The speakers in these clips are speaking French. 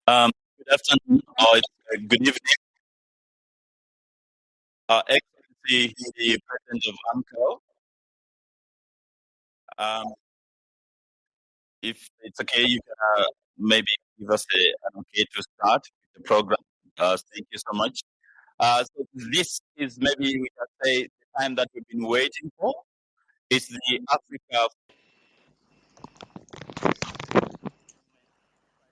Good afternoon or good evening, Excellency, the President of AMCO. Um, if it's okay, you can maybe give us an okay to start the program. Thank you so much. So this is maybe we can say the time that we've been waiting for. It's the Africa.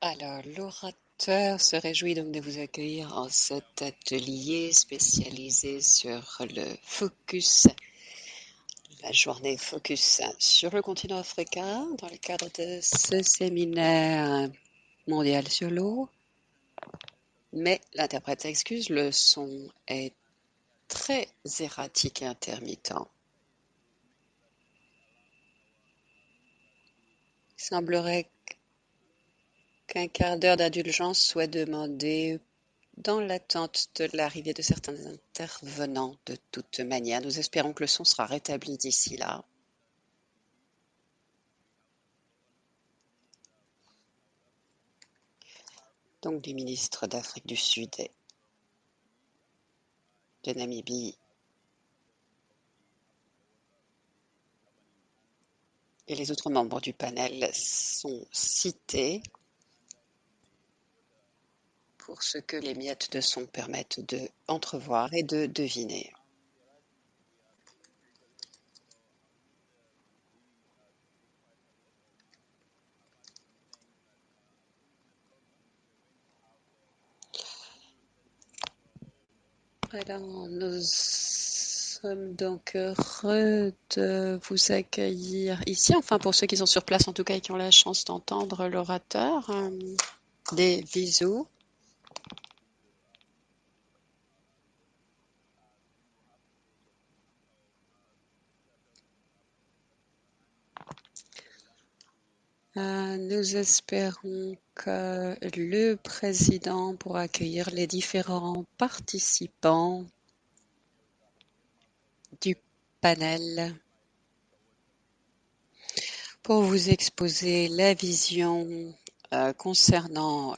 Alors, l'orateur se réjouit donc de vous accueillir en cet atelier spécialisé sur le focus, la journée focus sur le continent africain dans le cadre de ce séminaire mondial sur l'eau. Mais l'interprète s'excuse, le son est très erratique et intermittent. Il semblerait qu'un quart d'heure d'indulgence soit demandé dans l'attente de l'arrivée de certains intervenants. De toute manière, nous espérons que le son sera rétabli d'ici là. Donc du ministre d'Afrique du Sud et de Namibie et les autres membres du panel sont cités pour ce que les miettes de son permettent de entrevoir et de deviner. Alors, nous sommes donc heureux de vous accueillir ici, enfin pour ceux qui sont sur place en tout cas et qui ont la chance d'entendre l'orateur, des bisous. Nous espérons que le président pourra accueillir les différents participants du panel pour vous exposer la vision concernant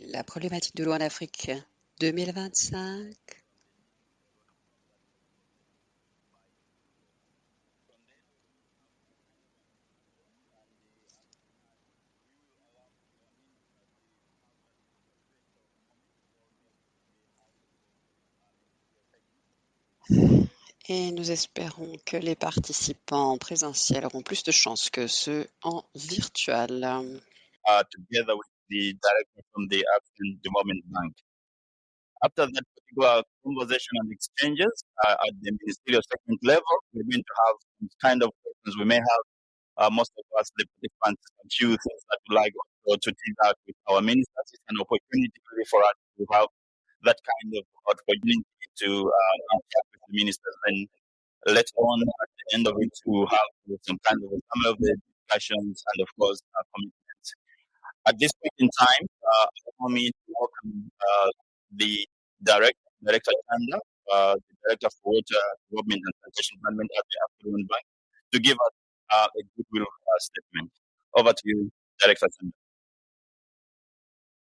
la problématique de l'eau en Afrique 2025. Et nous espérons que les participants en présentiel auront plus de chances que ceux en virtuel. Together with the director from the African Development Bank. After that particular conversation and exchanges at the ministerial segment level, we're going to have some kind of questions we may have. Most of us, the participants, a few things that we like also to tease out with our ministers. It's an opportunity really for us to have that kind of opportunity to interact with the ministers. And later on, at the end of it, to have some kind of some of the discussions and, of course, commitments. At this point in time, allow me to welcome the Director Chanda, the Director for Water Development and Sanitation Management at the African Bank, to give us a goodwill statement. Over to you, Director Chanda.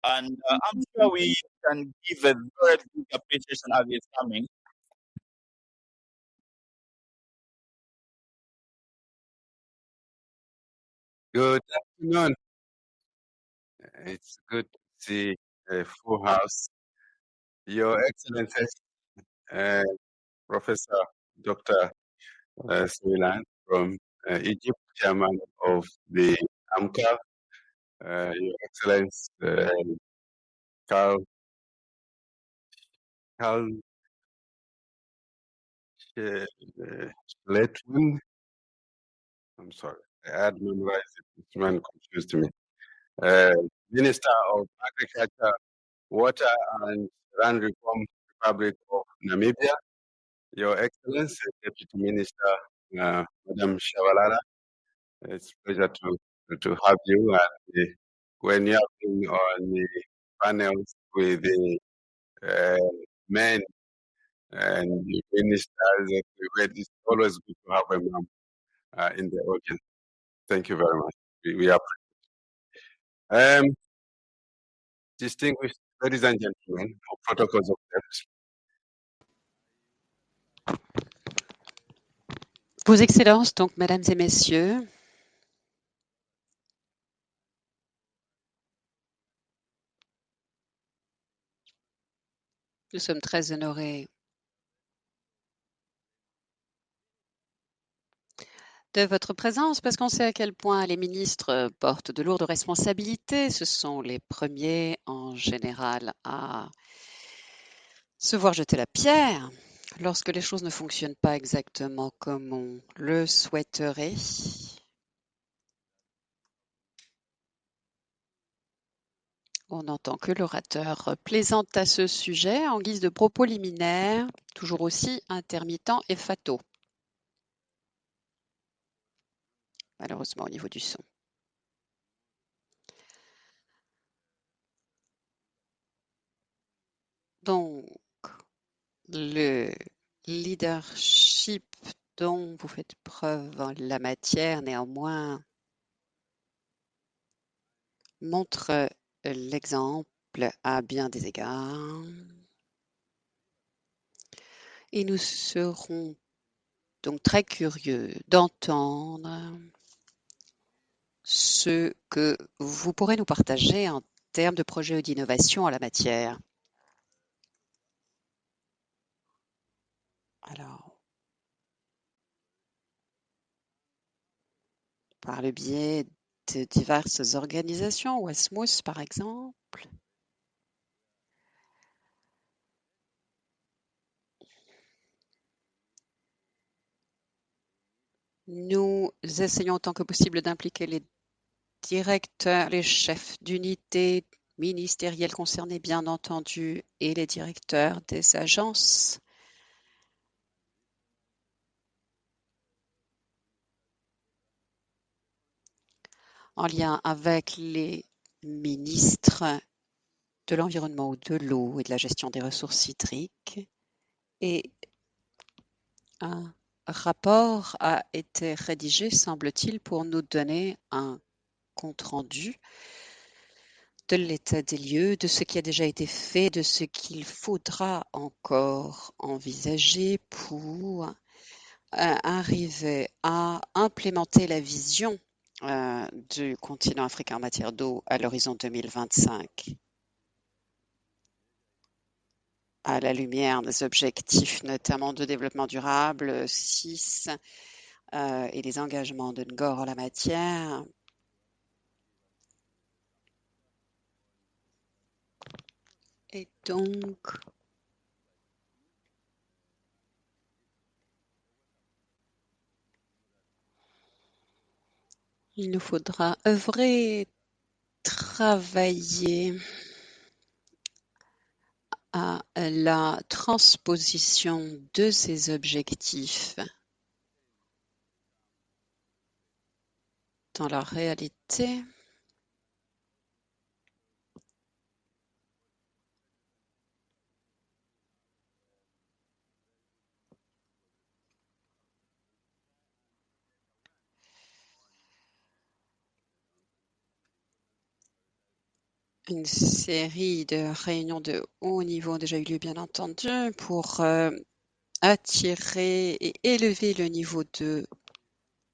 And I'm sure we can give a very big appreciation as it's coming. Good afternoon. It's good to see a full house. Your Excellency, Professor Dr. Swilan from Egypt, Chairman of the AMCA, Your Excellency Carl Letwin. I'm sorry, I had memorized it. This man confused me. Minister of Agriculture, Water and Land Reform, Republic of Namibia. Your Excellency, Deputy Minister, Madam Shabalala, it's a pleasure to have you. And when you have been on the panels with the men and the ministers, it's always good to have a mom in the audience. Thank you very much. We appreciate it. Distinguished ladies and gentlemen, for protocols of debt, Vos Excellences, donc, Mesdames et Messieurs, nous sommes très honorés de votre présence parce qu'on sait à quel point les ministres portent de lourdes responsabilités. Ce sont les premiers, en général, à se voir jeter la pierre lorsque les choses ne fonctionnent pas exactement comme on le souhaiterait. On entend que l'orateur plaisante à ce sujet en guise de propos liminaires, toujours aussi intermittents et fataux. Malheureusement au niveau du son. Donc, le leadership dont vous faites preuve en la matière, néanmoins, montre l'exemple à bien des égards. Et nous serons donc très curieux d'entendre ce que vous pourrez nous partager en termes de projets d'innovation en la matière. Alors, par le biais de diverses organisations, WASMUS par exemple, nous essayons autant que possible d'impliquer les directeurs, les chefs d'unité ministériels concernés bien entendu et les directeurs des agences en lien avec les ministres de l'environnement ou de l'eau et de la gestion des ressources hydriques. Et un rapport a été rédigé, semble-t-il, pour nous donner un compte-rendu de l'état des lieux, de ce qui a déjà été fait, de ce qu'il faudra encore envisager pour arriver à implémenter la vision du continent africain en matière d'eau à l'horizon 2025. À la lumière des objectifs notamment de développement durable 6 et les engagements de Ngor en la matière. Et donc, il nous faudra œuvrer, travailler à la transposition de ces objectifs dans la réalité. Une série de réunions de haut niveau ont déjà eu lieu, bien entendu, pour attirer et élever le niveau de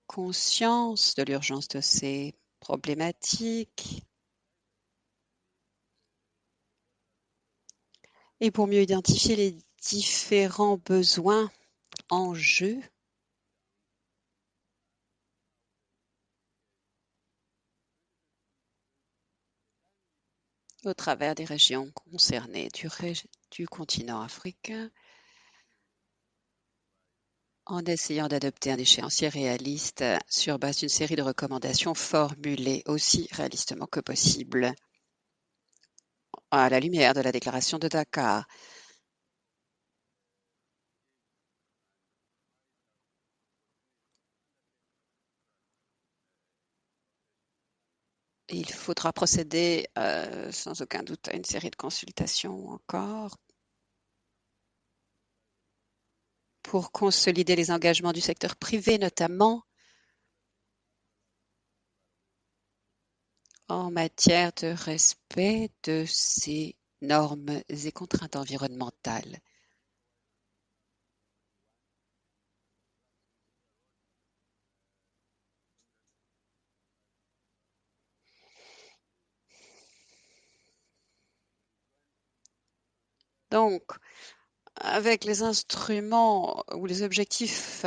conscience de l'urgence de ces problématiques et pour mieux identifier les différents besoins en jeu au travers des régions concernées du continent africain, en essayant d'adopter un échéancier réaliste sur base d'une série de recommandations formulées aussi réalistement que possible à la lumière de la déclaration de Dakar. Il faudra procéder sans aucun doute à une série de consultations encore pour consolider les engagements du secteur privé, notamment en matière de respect de ces normes et contraintes environnementales. Donc, avec les instruments ou les objectifs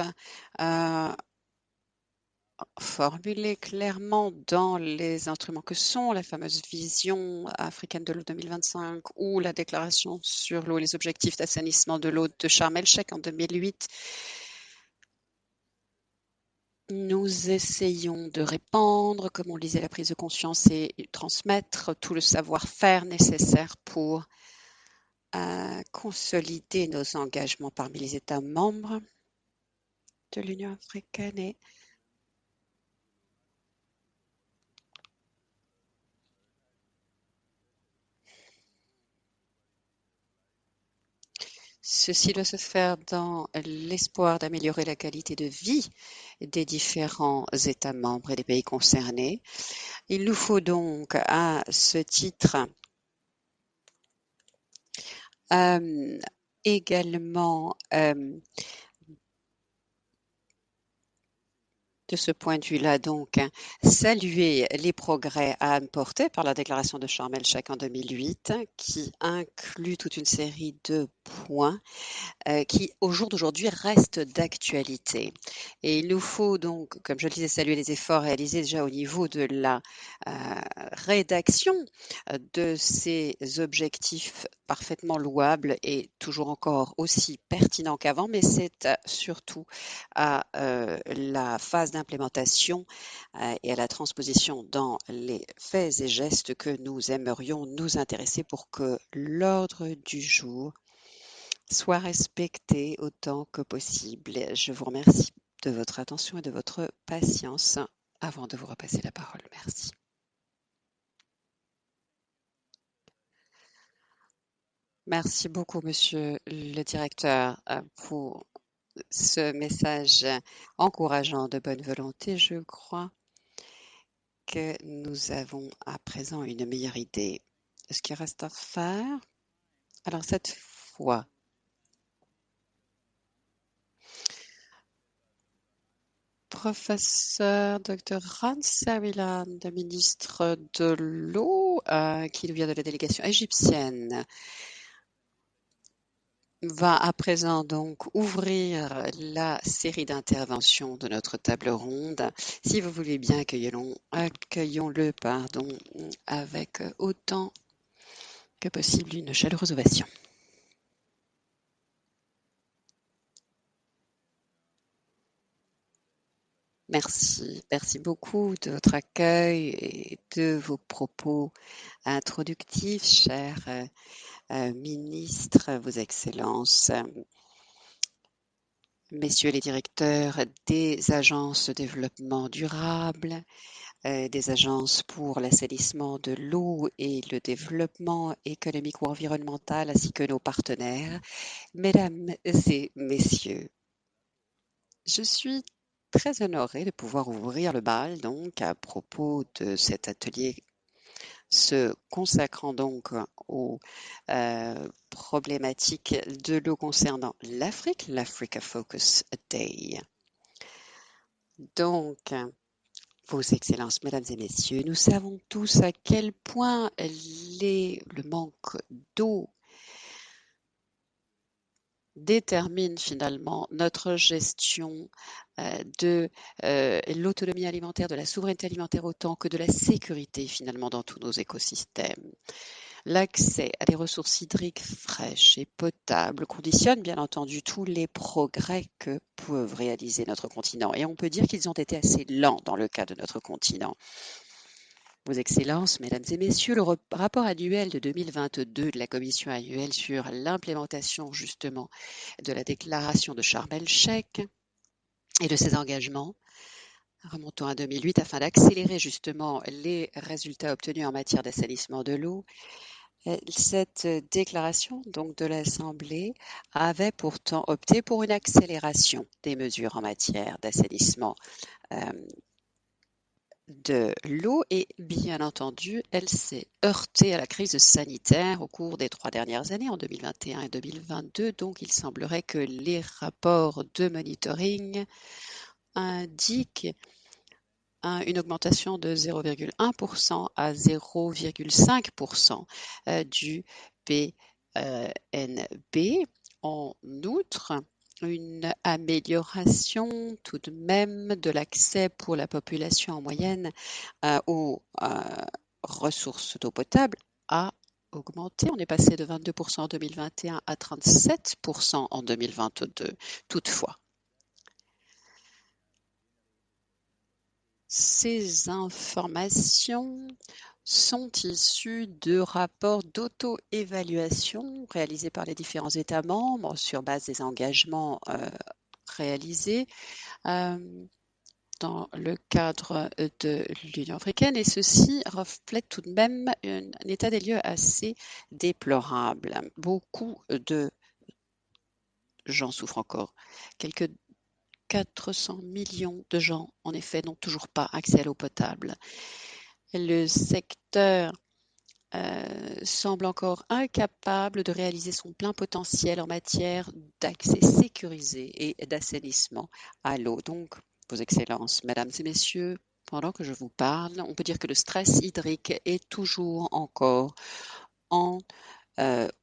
formulés clairement dans les instruments que sont la fameuse vision africaine de l'eau 2025 ou la déclaration sur l'eau et les objectifs d'assainissement de l'eau de Sharm el-Sheikh en 2008, nous essayons de répandre, comme on le disait, la prise de conscience et transmettre tout le savoir-faire nécessaire pour consolider nos engagements parmi les États membres de l'Union africaine et ceci doit se faire dans l'espoir d'améliorer la qualité de vie des différents États membres et des pays concernés. Il nous faut donc, à ce titre, également, de ce point de vue-là, donc, saluer les progrès apportés par la déclaration de Sharm el-Sheikh en 2008, qui inclut toute une série de points qui, au jour d'aujourd'hui, restent d'actualité. Et il nous faut donc, comme je le disais, saluer les efforts réalisés déjà au niveau de la rédaction de ces objectifs parfaitement louables et toujours encore aussi pertinents qu'avant, mais c'est surtout à la phase d'implémentation et à la transposition dans les faits et gestes que nous aimerions nous intéresser pour que l'ordre du jour soit respecté autant que possible. Je vous remercie de votre attention et de votre patience avant de vous repasser la parole. Merci. Merci beaucoup, Monsieur le Directeur, pour ce message encourageant de bonne volonté. Je crois que nous avons à présent une meilleure idée de ce qui reste à faire. Alors cette fois, professeur Dr. Hans Sawiland, ministre de l'eau, qui nous vient de la délégation égyptienne, va à présent donc ouvrir la série d'interventions de notre table ronde. Si vous voulez bien, accueillons-le avec autant que possible une chaleureuse ovation. Merci beaucoup de votre accueil et de vos propos introductifs, chers ministres, vos excellences, messieurs les directeurs des agences de développement durable, des agences pour l'assainissement de l'eau et le développement économique ou environnemental, ainsi que nos partenaires, mesdames et messieurs, je suis très honorée de pouvoir ouvrir le bal donc à propos de cet atelier se consacrant donc aux problématiques de l'eau concernant l'Afrique, l'Africa Focus Day. Donc, vos excellences, mesdames et messieurs, nous savons tous à quel point le manque d'eau détermine finalement notre gestion de l'autonomie alimentaire, de la souveraineté alimentaire autant que de la sécurité finalement dans tous nos écosystèmes. L'accès à des ressources hydriques fraîches et potables conditionne bien entendu tous les progrès que peuvent réaliser notre continent. Et on peut dire qu'ils ont été assez lents dans le cas de notre continent. Vos excellences, mesdames et messieurs, le rapport annuel de 2022 de la Commission annuelle sur l'implémentation justement de la déclaration de Sharm el-Sheikh et de ses engagements remontant à 2008 afin d'accélérer justement les résultats obtenus en matière d'assainissement de l'eau. Cette déclaration donc de l'Assemblée avait pourtant opté pour une accélération des mesures en matière d'assainissement de l'eau et bien entendu, elle s'est heurtée à la crise sanitaire au cours des 3 dernières années, en 2021 et 2022. Donc, il semblerait que les rapports de monitoring indiquent une augmentation de 0,1% à 0,5% du PNB. En outre, une amélioration tout de même de l'accès pour la population en moyenne aux ressources d'eau potable a augmenté. On est passé de 22% en 2021 à 37% en 2022. Toutefois, ces informations sont issues de rapports d'auto-évaluation réalisés par les différents États membres sur base des engagements réalisés dans le cadre de l'Union africaine, et ceci reflète tout de même un état des lieux assez déplorable. Beaucoup de gens souffrent encore. Quelques 400 millions de gens, en effet, n'ont toujours pas accès à l'eau potable. Le secteur semble encore incapable de réaliser son plein potentiel en matière d'accès sécurisé et d'assainissement à l'eau. Donc, Vos Excellences, Mesdames et Messieurs, pendant que je vous parle, on peut dire que le stress hydrique est toujours encore en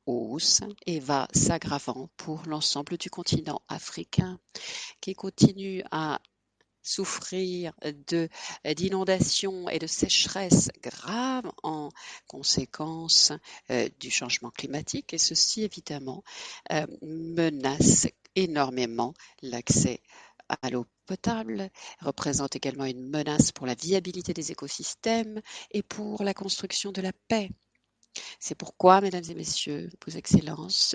hausse et va s'aggravant pour l'ensemble du continent africain, qui continue à souffrir d'inondations et de sécheresses graves en conséquence du changement climatique, et ceci évidemment menace énormément l'accès à l'eau potable, représente également une menace pour la viabilité des écosystèmes et pour la construction de la paix. C'est pourquoi, Mesdames et Messieurs, Vos Excellences,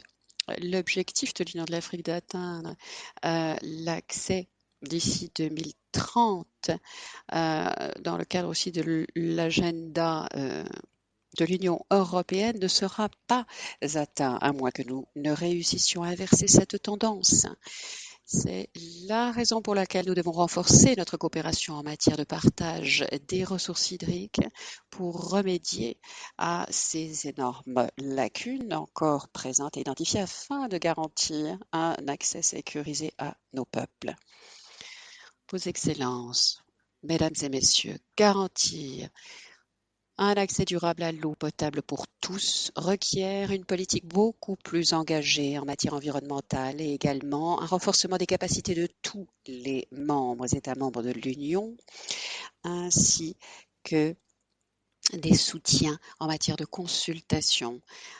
l'objectif de l'Union de l'Afrique d'atteindre l'accès d'ici 2030, dans le cadre aussi de l'agenda de l'Union européenne, ne sera pas atteint, à moins que nous ne réussissions à inverser cette tendance. C'est la raison pour laquelle nous devons renforcer notre coopération en matière de partage des ressources hydriques pour remédier à ces énormes lacunes encore présentes et identifiées afin de garantir un accès sécurisé à nos peuples. Vos Excellences, Mesdames et Messieurs, garantir un accès durable à l'eau potable pour tous requiert une politique beaucoup plus engagée en matière environnementale et également un renforcement des capacités de tous les États membres de l'Union, ainsi que des soutiens en matière de consultation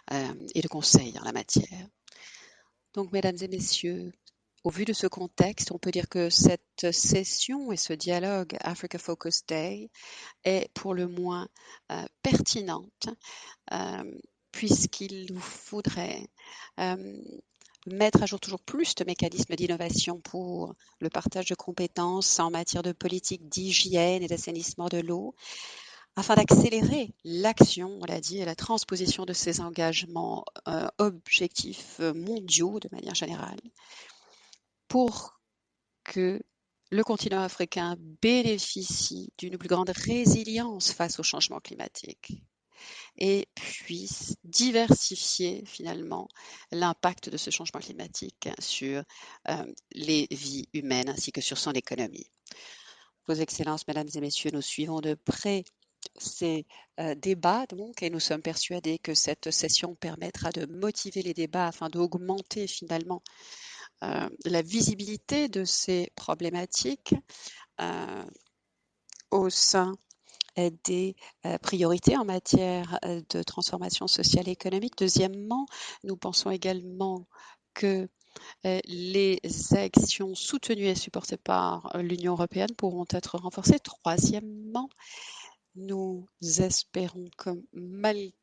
et de conseil en la matière. Donc, Mesdames et Messieurs, au vu de ce contexte, on peut dire que cette session et ce dialogue Africa Focus Day est pour le moins pertinente, puisqu'il nous faudrait mettre à jour toujours plus de mécanismes d'innovation pour le partage de compétences en matière de politique d'hygiène et d'assainissement de l'eau, afin d'accélérer l'action, on l'a dit, et la transposition de ces engagements objectifs mondiaux de manière générale, pour que le continent africain bénéficie d'une plus grande résilience face au changement climatique et puisse diversifier finalement l'impact de ce changement climatique sur les vies humaines ainsi que sur son économie. Vos Excellences, Mesdames et Messieurs, nous suivons de près ces débats donc, et nous sommes persuadés que cette session permettra de motiver les débats afin d'augmenter finalement la visibilité de ces problématiques au sein des priorités en matière de transformation sociale et économique. Deuxièmement, nous pensons également que les actions soutenues et supportées par l'Union européenne pourront être renforcées. Troisièmement, nous espérons que malgré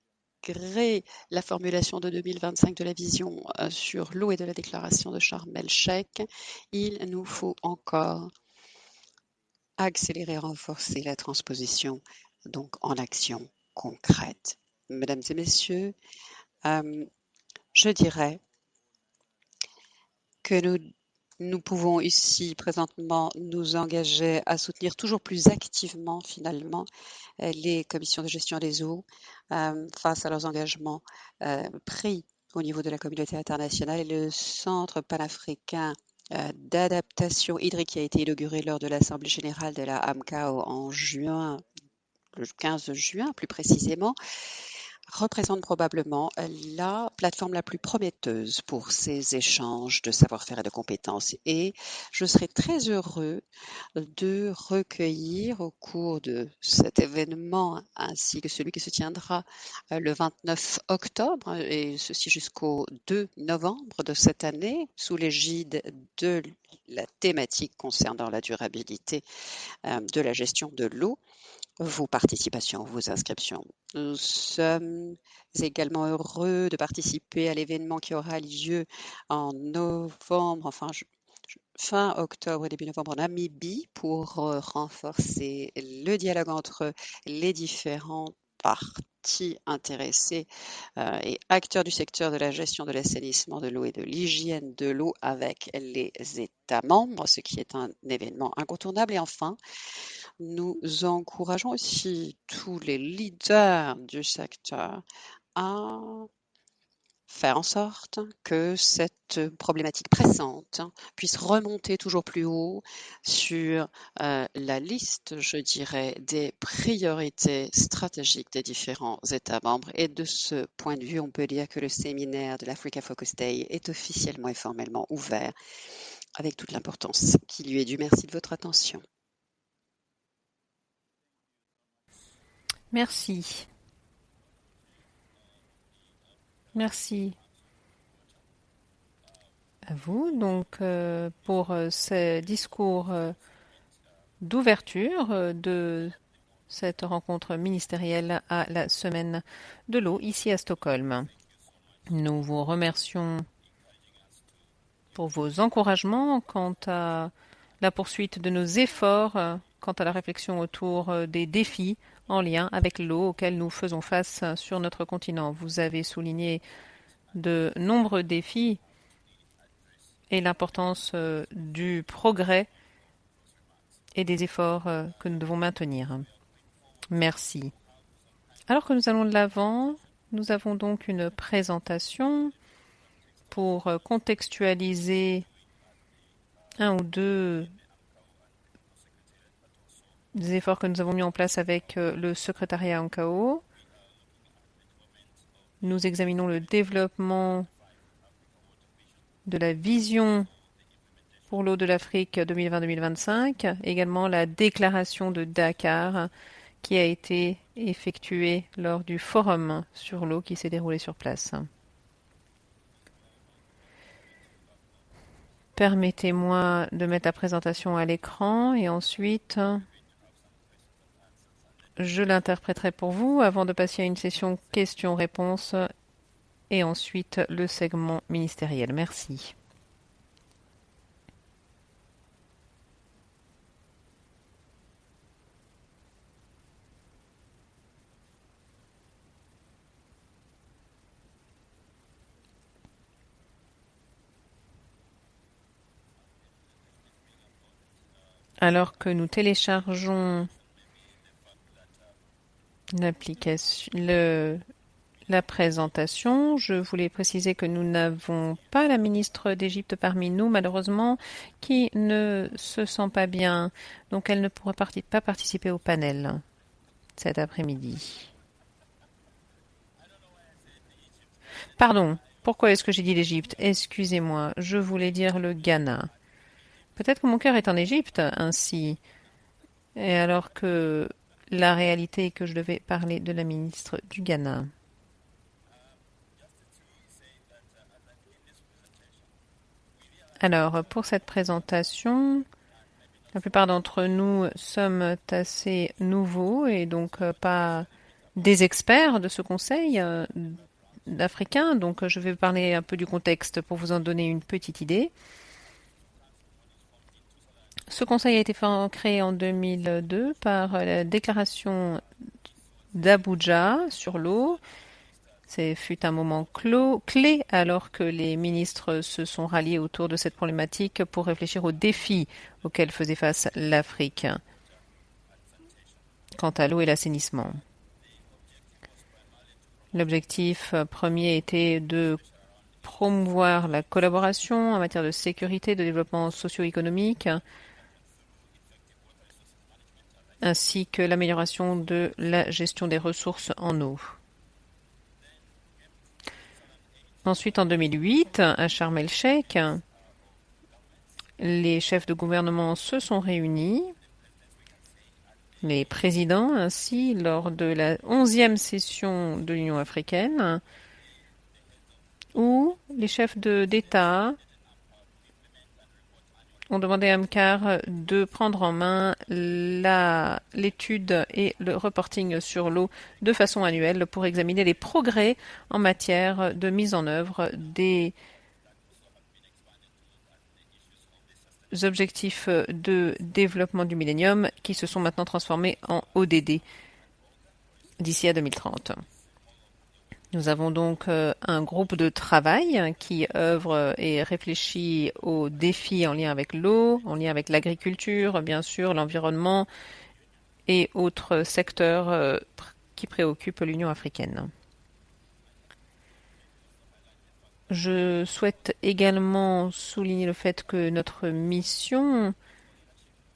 la formulation de 2025 de la vision sur l'eau et de la déclaration de Sharm el-Sheikh, il nous faut encore accélérer et renforcer la transposition donc en action concrète. Mesdames et messieurs, je dirais que nous Nous pouvons ici présentement nous engager à soutenir toujours plus activement finalement les commissions de gestion des eaux face à leurs engagements pris au niveau de la communauté internationale et le Centre panafricain d'adaptation hydrique qui a été inauguré lors de l'Assemblée générale de la AMCAO en juin, le 15 juin plus précisément, représente probablement la plateforme la plus prometteuse pour ces échanges de savoir-faire et de compétences. Et je serai très heureux de recueillir au cours de cet événement ainsi que celui qui se tiendra le 29 octobre et ceci jusqu'au 2 novembre de cette année sous l'égide de la thématique concernant la durabilité de la gestion de l'eau, vos participations, vos inscriptions. Nous sommes également heureux de participer à l'événement qui aura lieu en novembre, fin octobre, début novembre en Namibie pour renforcer le dialogue entre les différentes parties intéressées et acteurs du secteur de la gestion de l'assainissement de l'eau et de l'hygiène de l'eau avec les États membres, ce qui est un événement incontournable. Et enfin, nous encourageons aussi tous les leaders du secteur à faire en sorte que cette problématique pressante puisse remonter toujours plus haut sur la liste, je dirais, des priorités stratégiques des différents États membres. Et de ce point de vue, on peut dire que le séminaire de l'Africa Focus Day est officiellement et formellement ouvert avec toute l'importance qui lui est due. Merci de votre attention. Merci. Merci à vous donc pour ce discours d'ouverture de cette rencontre ministérielle à la Semaine de l'eau ici à Stockholm. Nous vous remercions pour vos encouragements quant à la poursuite de nos efforts, quant à la réflexion autour des défis en lien avec l'eau auxquels nous faisons face sur notre continent. Vous avez souligné de nombreux défis et l'importance du progrès et des efforts que nous devons maintenir. Merci. Alors que nous allons de l'avant, nous avons donc une présentation pour contextualiser un ou deux des efforts que nous avons mis en place avec le secrétariat ANCAO. Nous examinons le développement de la vision pour l'eau de l'Afrique 2020-2025, également la déclaration de Dakar qui a été effectuée lors du forum sur l'eau qui s'est déroulé sur place. Permettez-moi de mettre la présentation à l'écran et ensuite je l'interpréterai pour vous avant de passer à une session questions-réponses et ensuite le segment ministériel. Merci. Alors que nous téléchargeons l'application, la présentation, je voulais préciser que nous n'avons pas la ministre d'Égypte parmi nous, malheureusement, qui ne se sent pas bien. Donc elle ne pourra pas participer au panel cet après-midi. Pardon, pourquoi est-ce que j'ai dit l'Égypte? Excusez-moi, je voulais dire le Ghana. Peut-être que mon cœur est en Égypte ainsi, et alors que la réalité est que je devais parler de la ministre du Ghana. Alors, pour cette présentation, la plupart d'entre nous sommes assez nouveaux et donc pas des experts de ce conseil africain. Donc, je vais parler un peu du contexte pour vous en donner une petite idée. Ce conseil a été créé en 2002 par la déclaration d'Abuja sur l'eau. Ce fut un moment clé alors que les ministres se sont ralliés autour de cette problématique pour réfléchir aux défis auxquels faisait face l'Afrique quant à l'eau et l'assainissement. L'objectif premier était de promouvoir la collaboration en matière de sécurité, de développement socio-économique, ainsi que l'amélioration de la gestion des ressources en eau. Ensuite, en 2008, à Sharm el-Sheikh, les chefs de gouvernement se sont réunis, les présidents ainsi, lors de la 11e session de l'Union africaine, où les chefs d'État ont demandé à AMCAR de prendre en main l'étude et le reporting sur l'eau de façon annuelle pour examiner les progrès en matière de mise en œuvre des objectifs de développement du millénium qui se sont maintenant transformés en ODD d'ici à 2030. Nous avons donc un groupe de travail qui œuvre et réfléchit aux défis en lien avec l'eau, en lien avec l'agriculture, bien sûr, l'environnement et autres secteurs qui préoccupent l'Union africaine. Je souhaite également souligner le fait que notre mission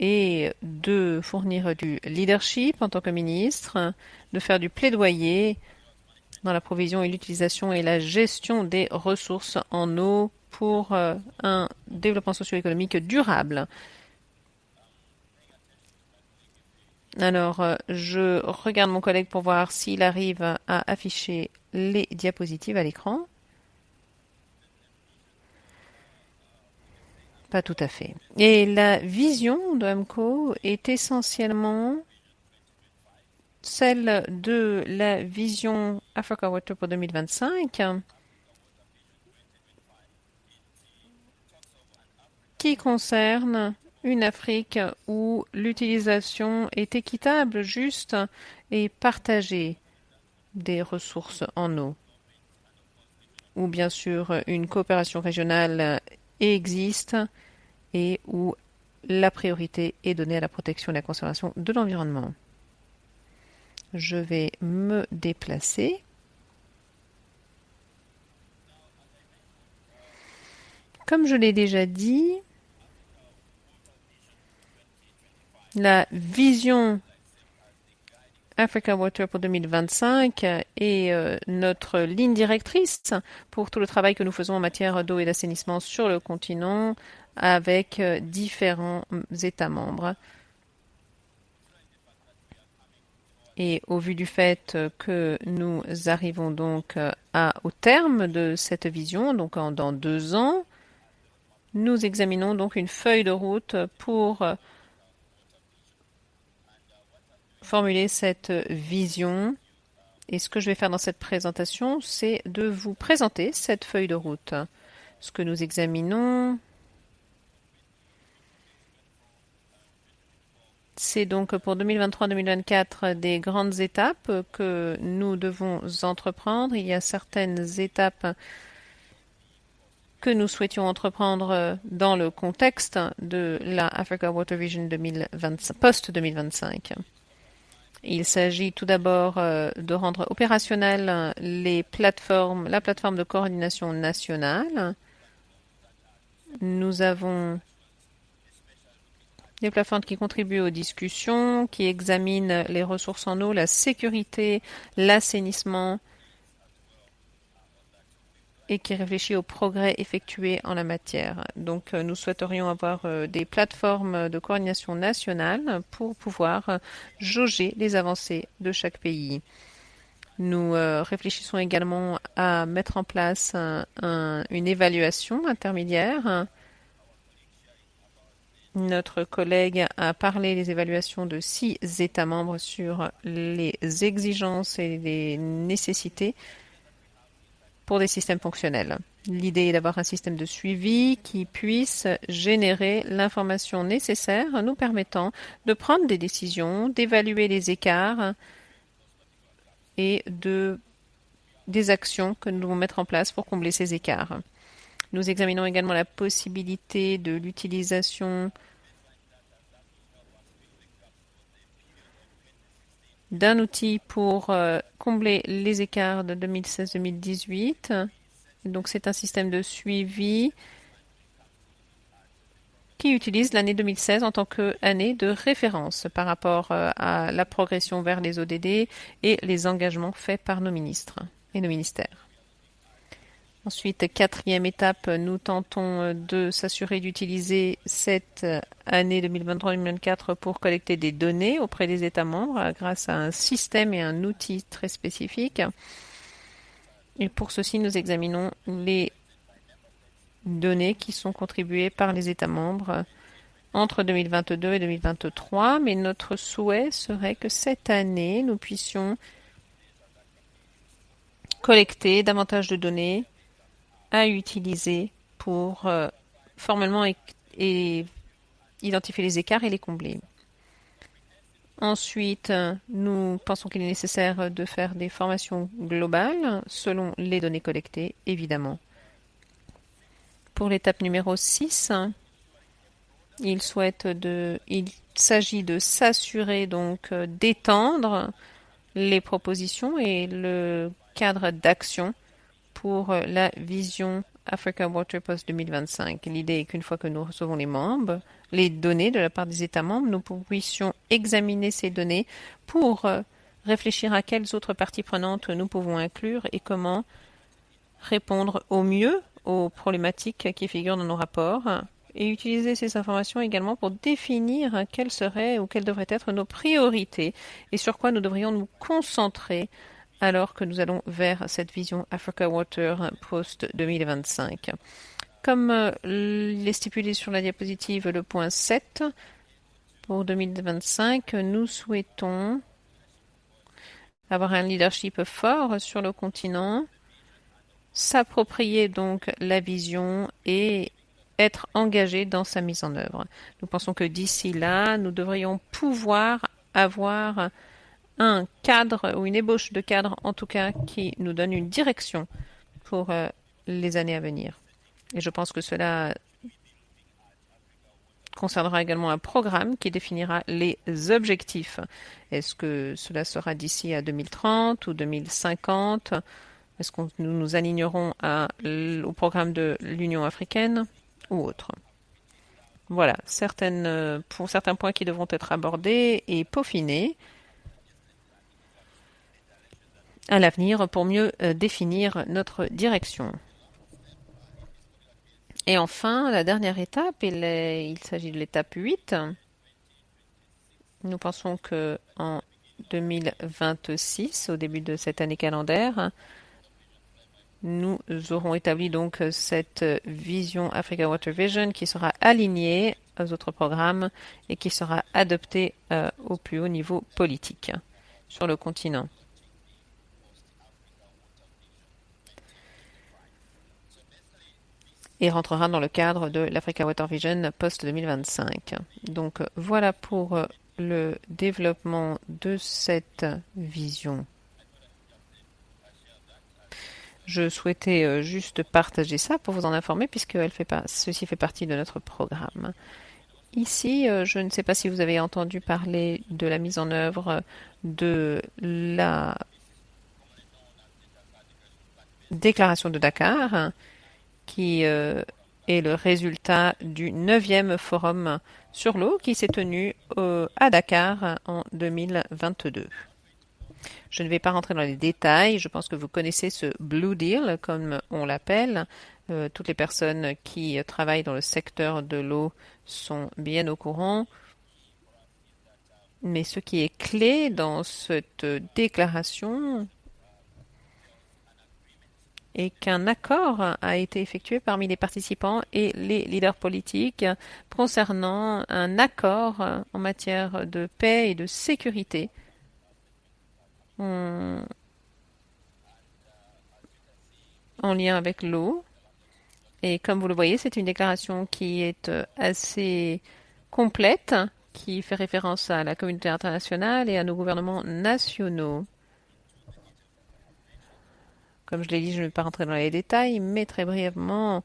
est de fournir du leadership en tant que ministre, de faire du plaidoyer dans la provision et l'utilisation et la gestion des ressources en eau pour un développement socio-économique durable. Alors, je regarde mon collègue pour voir s'il arrive à afficher les diapositives à l'écran. Pas tout à fait. Et la vision de AMCO est essentiellement celle de la vision Africa Water pour 2025, qui concerne une Afrique où l'utilisation est équitable, juste et partagée des ressources en eau, où bien sûr une coopération régionale existe et où la priorité est donnée à la protection et à la conservation de l'environnement. Je vais me déplacer. Comme je l'ai déjà dit, la vision Africa Water pour 2025 est notre ligne directrice pour tout le travail que nous faisons en matière d'eau et d'assainissement sur le continent avec différents États membres. Et au vu du fait que nous arrivons donc au terme de cette vision, donc dans 2 ans, nous examinons donc une feuille de route pour formuler cette vision. Et ce que je vais faire dans cette présentation, c'est de vous présenter cette feuille de route. Ce que nous examinons, c'est donc pour 2023-2024 des grandes étapes que nous devons entreprendre. Il y a certaines étapes que nous souhaitions entreprendre dans le contexte de la Africa Water Vision post-2025. Il s'agit tout d'abord de rendre opérationnelles la plateforme de coordination nationale. Nous avons des plateformes qui contribuent aux discussions, qui examinent les ressources en eau, la sécurité, l'assainissement et qui réfléchit aux progrès effectués en la matière. Donc, nous souhaiterions avoir des plateformes de coordination nationale pour pouvoir jauger les avancées de chaque pays. Nous réfléchissons également à mettre en place une évaluation intermédiaire. Notre collègue a parlé des évaluations de 6 États membres sur les exigences et les nécessités pour des systèmes fonctionnels. L'idée est d'avoir un système de suivi qui puisse générer l'information nécessaire nous permettant de prendre des décisions, d'évaluer les écarts et de des actions que nous devons mettre en place pour combler ces écarts. Nous examinons également la possibilité de l'utilisation d'un outil pour combler les écarts de 2016-2018. Donc c'est un système de suivi qui utilise l'année 2016 en tant qu'année de référence par rapport à la progression vers les ODD et les engagements faits par nos ministres et nos ministères. Ensuite, quatrième étape, nous tentons de s'assurer d'utiliser cette année 2023-2024 pour collecter des données auprès des États membres grâce à un système et un outil très spécifique. Et pour ceci, nous examinons les données qui sont contribuées par les États membres entre 2022 et 2023, mais notre souhait serait que cette année, nous puissions collecter davantage de données à utiliser pour formellement et identifier les écarts et les combler. Ensuite, nous pensons qu'il est nécessaire de faire des formations globales selon les données collectées, évidemment. Pour l'étape numéro 6, il s'agit de s'assurer donc d'étendre les propositions et le cadre d'action pour la vision Africa Water Post 2025. L'idée est qu'une fois que nous recevons les données de la part des États membres, nous puissions examiner ces données pour réfléchir à quelles autres parties prenantes nous pouvons inclure et comment répondre au mieux aux problématiques qui figurent dans nos rapports et utiliser ces informations également pour définir quelles seraient ou quelles devraient être nos priorités et sur quoi nous devrions nous concentrer alors que nous allons vers cette vision Africa Water Post 2025. Comme il est stipulé sur la diapositive, le point 7, pour 2025, nous souhaitons avoir un leadership fort sur le continent, s'approprier donc la vision et être engagé dans sa mise en œuvre. Nous pensons que d'ici là, nous devrions pouvoir avoir un cadre ou une ébauche de cadre, en tout cas, qui nous donne une direction pour les années à venir. Et je pense que cela concernera également un programme qui définira les objectifs. Est-ce que cela sera d'ici à 2030 ou 2050? Est-ce que nous nous alignerons au programme de l'Union africaine ou autre? Voilà, pour certains points qui devront être abordés et peaufinés à l'avenir pour mieux définir notre direction. Et enfin, la dernière étape, il s'agit de l'étape 8. Nous pensons qu'en 2026, au début de cette année calendaire, nous aurons établi donc cette vision Africa Water Vision qui sera alignée aux autres programmes et qui sera adoptée au plus haut niveau politique sur le continent. Et rentrera dans le cadre de l'Africa Water Vision post-2025. Donc voilà pour le développement de cette vision. Je souhaitais juste partager ça pour vous en informer puisque ceci fait partie de notre programme. Ici, je ne sais pas si vous avez entendu parler de la mise en œuvre de la déclaration de Dakar, qui est le résultat du 9e forum sur l'eau qui s'est tenu à Dakar en 2022. Je ne vais pas rentrer dans les détails, je pense que vous connaissez ce Blue Deal, comme on l'appelle. Toutes les personnes qui travaillent dans le secteur de l'eau sont bien au courant. Mais ce qui est clé dans cette déclaration, et qu'un accord a été effectué parmi les participants et les leaders politiques concernant un accord en matière de paix et de sécurité en lien avec l'eau. Et comme vous le voyez, c'est une déclaration qui est assez complète, qui fait référence à la communauté internationale et à nos gouvernements nationaux. Comme je l'ai dit, je ne vais pas rentrer dans les détails, mais très brièvement,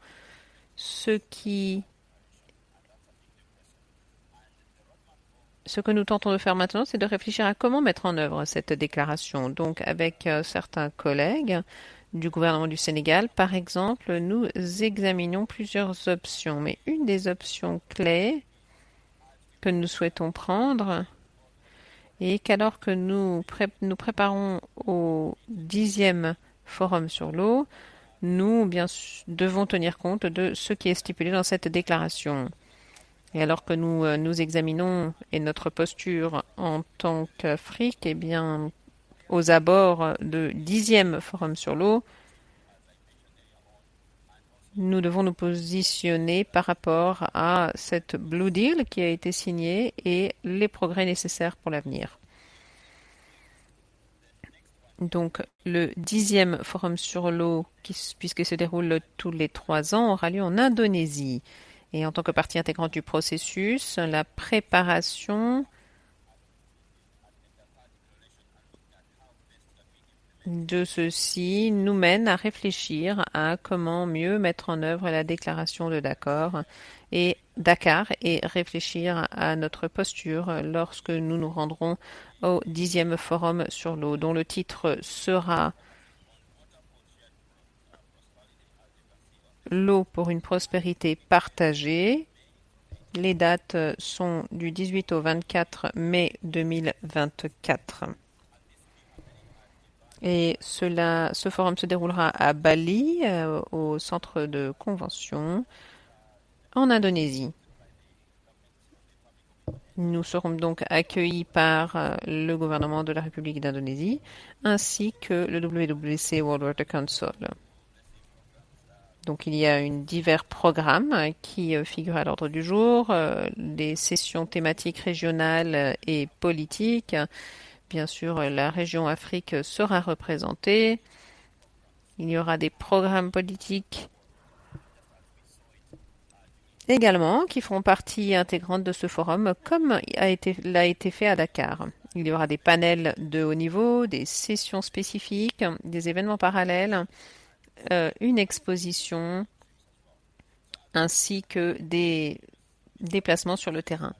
ce que nous tentons de faire maintenant, c'est de réfléchir à comment mettre en œuvre cette déclaration. Donc, avec certains collègues du gouvernement du Sénégal, par exemple, nous examinons plusieurs options. Mais une des options clés que nous souhaitons prendre est qu'alors que nous préparons au 10e forum sur l'eau, nous devons tenir compte de ce qui est stipulé dans cette déclaration. Et alors que nous examinons et notre posture en tant qu'Afrique, eh bien, aux abords du 10e forum sur l'eau, nous devons nous positionner par rapport à cette Blue Deal qui a été signée et les progrès nécessaires pour l'avenir. Donc, le 10e forum sur l'eau, puisqu'il se déroule tous les 3 ans, aura lieu en Indonésie. Et en tant que partie intégrante du processus, la préparation de ceci nous mène à réfléchir à comment mieux mettre en œuvre la déclaration de Dakar et réfléchir à notre posture lorsque nous nous rendrons au 10e forum sur l'eau, dont le titre sera L'eau pour une prospérité partagée. Les dates sont du 18 au 24 mai 2024. Et ce forum se déroulera à Bali, au centre de convention, en Indonésie. Nous serons donc accueillis par le gouvernement de la République d'Indonésie, ainsi que le WWC World Water Council. Donc il y a divers programmes qui figurent à l'ordre du jour, des sessions thématiques régionales et politiques. Bien sûr, la région Afrique sera représentée. Il y aura des programmes politiques également qui feront partie intégrante de ce forum, comme l'a été fait à Dakar. Il y aura des panels de haut niveau, des sessions spécifiques, des événements parallèles, une exposition, ainsi que des déplacements sur le terrain.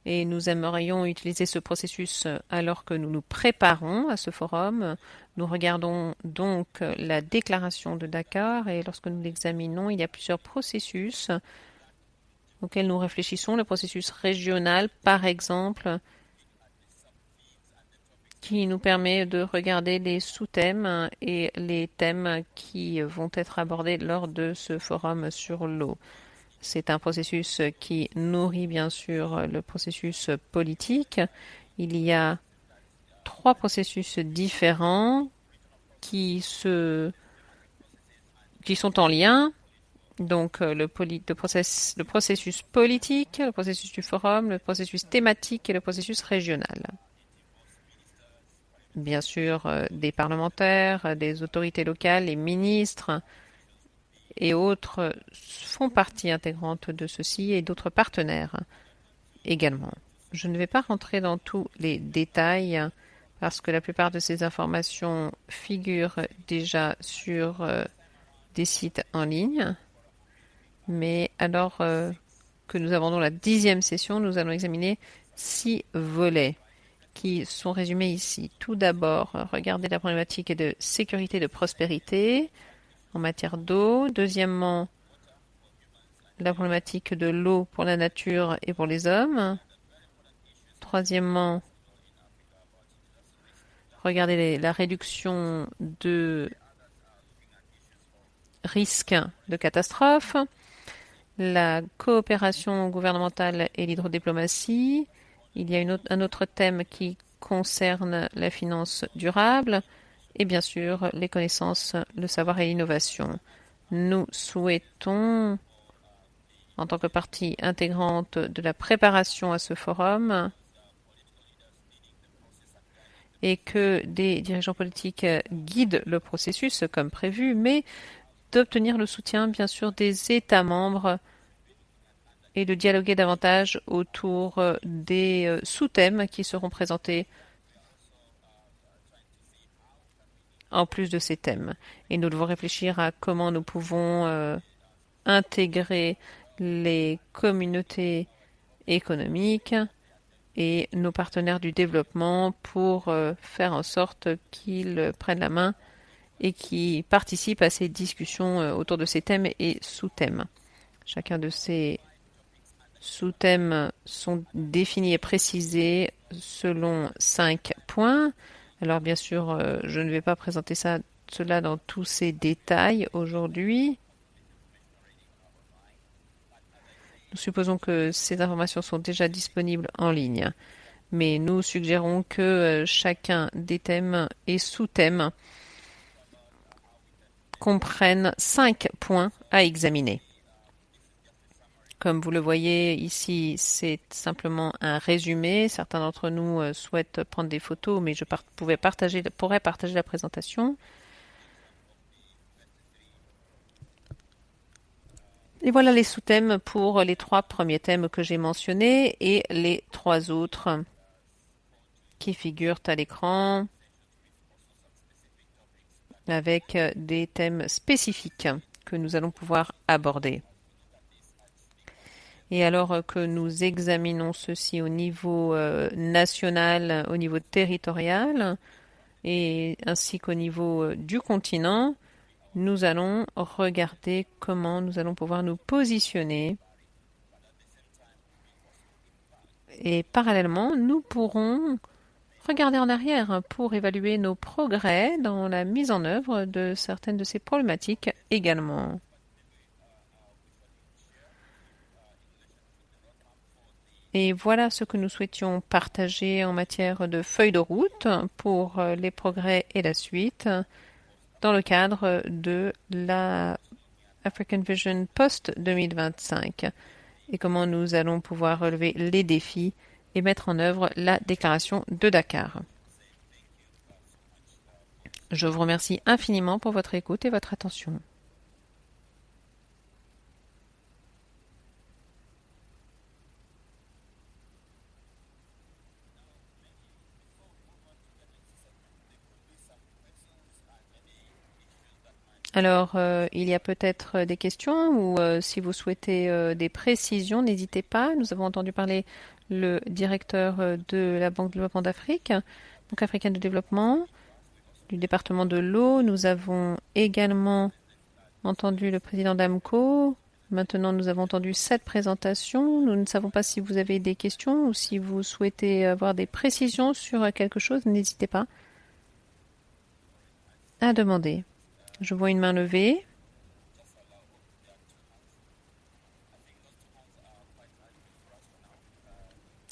Et nous aimerions utiliser ce processus alors que nous nous préparons à ce forum. Nous regardons donc la déclaration de Dakar et lorsque nous l'examinons, il y a plusieurs processus auxquels nous réfléchissons. Le processus régional, par exemple, qui nous permet de regarder les sous-thèmes et les thèmes qui vont être abordés lors de ce forum sur l'eau. C'est un processus qui nourrit bien sûr le processus politique. Il y a 3 processus différents qui sont en lien. Donc le processus politique, le processus du forum, le processus thématique et le processus régional. Bien sûr, des parlementaires, des autorités locales, les ministres et autres font partie intégrante de ceci et d'autres partenaires également. Je ne vais pas rentrer dans tous les détails parce que la plupart de ces informations figurent déjà sur des sites en ligne. Mais alors que nous abordons la 10e session, nous allons examiner 6 volets qui sont résumés ici. Tout d'abord, regardez la problématique de sécurité et de prospérité en matière d'eau. Deuxièmement, la problématique de l'eau pour la nature et pour les hommes. Troisièmement, regardez la réduction de risques de catastrophes, la coopération gouvernementale et l'hydrodiplomatie. Il y a un autre thème qui concerne la finance durable et bien sûr les connaissances, le savoir et l'innovation. Nous souhaitons, en tant que partie intégrante de la préparation à ce forum, et que des dirigeants politiques guident le processus comme prévu, mais d'obtenir le soutien, bien sûr, des États membres et de dialoguer davantage autour des sous-thèmes qui seront présentés en plus de ces thèmes. Et nous devons réfléchir à comment nous pouvons intégrer les communautés économiques et nos partenaires du développement pour faire en sorte qu'ils prennent la main et qu'ils participent à ces discussions autour de ces thèmes et sous-thèmes. Chacun de ces sous-thèmes sont définis et précisés selon 5 points. Alors bien sûr, je ne vais pas présenter cela dans tous ces détails aujourd'hui. Nous supposons que ces informations sont déjà disponibles en ligne, mais nous suggérons que chacun des thèmes et sous-thèmes comprennent 5 points à examiner. Comme vous le voyez ici, c'est simplement un résumé. Certains d'entre nous souhaitent prendre des photos, mais je pourrais partager la présentation. Et voilà les sous-thèmes pour les 3 premiers thèmes que j'ai mentionnés et les 3 autres qui figurent à l'écran avec des thèmes spécifiques que nous allons pouvoir aborder. Et alors que nous examinons ceci au niveau national, au niveau territorial, et ainsi qu'au niveau du continent, nous allons regarder comment nous allons pouvoir nous positionner. Et parallèlement, nous pourrons regarder en arrière pour évaluer nos progrès dans la mise en œuvre de certaines de ces problématiques également. Et voilà ce que nous souhaitions partager en matière de feuille de route pour les progrès et la suite dans le cadre de la African Vision post-2025 et comment nous allons pouvoir relever les défis et mettre en œuvre la déclaration de Dakar. Je vous remercie infiniment pour votre écoute et votre attention. Alors, il y a peut-être des questions ou si vous souhaitez des précisions, n'hésitez pas. Nous avons entendu parler le directeur de la Banque de développement d'Afrique, Banque africaine de développement, du département de l'eau. Nous avons également entendu le président d'AMCO. Maintenant, nous avons entendu cette présentation. Nous ne savons pas si vous avez des questions ou si vous souhaitez avoir des précisions sur quelque chose. N'hésitez pas à demander. Je vois une main levée.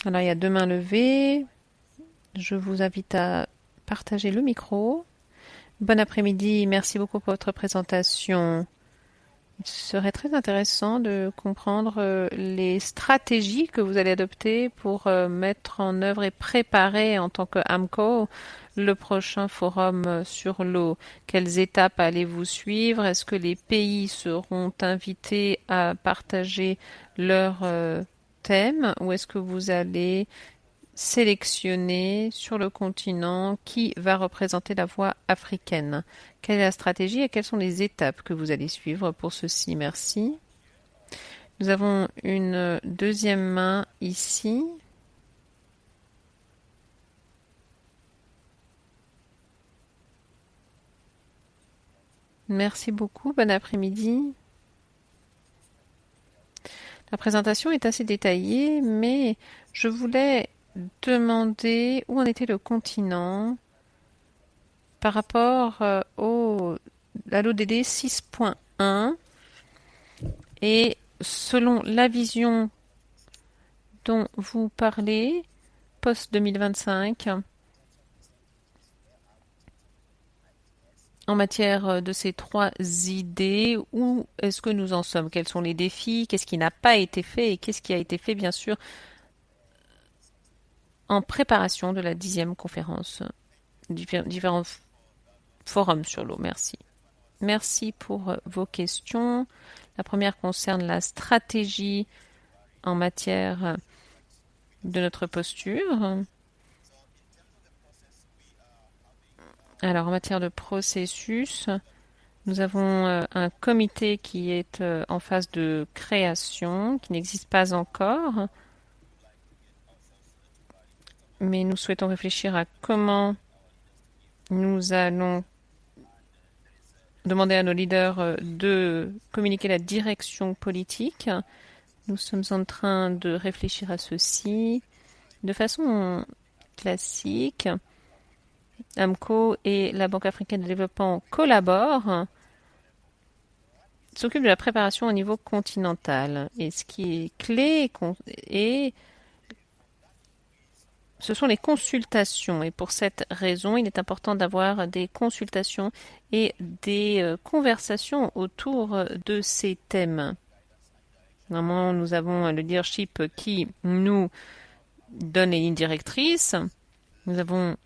Alors, il y a 2 mains levées. Je vous invite à partager le micro. Bon après-midi. Merci beaucoup pour votre présentation. Il serait très intéressant de comprendre les stratégies que vous allez adopter pour mettre en œuvre et préparer en tant que AMCO le prochain forum sur l'eau. Quelles étapes allez-vous suivre? Est-ce que les pays seront invités à partager leurs thèmes ou est-ce que vous allez sélectionner sur le continent qui va représenter la voix africaine? Quelle est la stratégie et quelles sont les étapes que vous allez suivre pour ceci? Merci. Nous avons une deuxième main ici. Merci beaucoup. Bon après-midi. La présentation est assez détaillée, mais je voulais demander où en était le continent par rapport à l'ODD 6.1 et selon la vision dont vous parlez, post-2025, en matière de ces 3 idées, où est-ce que nous en sommes? Quels sont les défis? Qu'est-ce qui n'a pas été fait? Et qu'est-ce qui a été fait, bien sûr, en préparation de la 10e conférence, différents forums sur l'eau? Merci. Merci pour vos questions. La première concerne la stratégie en matière de notre posture. Alors, en matière de processus, nous avons un comité qui est en phase de création, qui n'existe pas encore, mais nous souhaitons réfléchir à comment nous allons demander à nos leaders de communiquer la direction politique. Nous sommes en train de réfléchir à ceci de façon classique. AMCO et la Banque africaine de développement collaborent, s'occupent de la préparation au niveau continental. Et ce qui est clé, ce sont les consultations. Et pour cette raison, il est important d'avoir des consultations et des conversations autour de ces thèmes. Normalement, nous avons le leadership qui nous donne les lignes directrices. Nous avons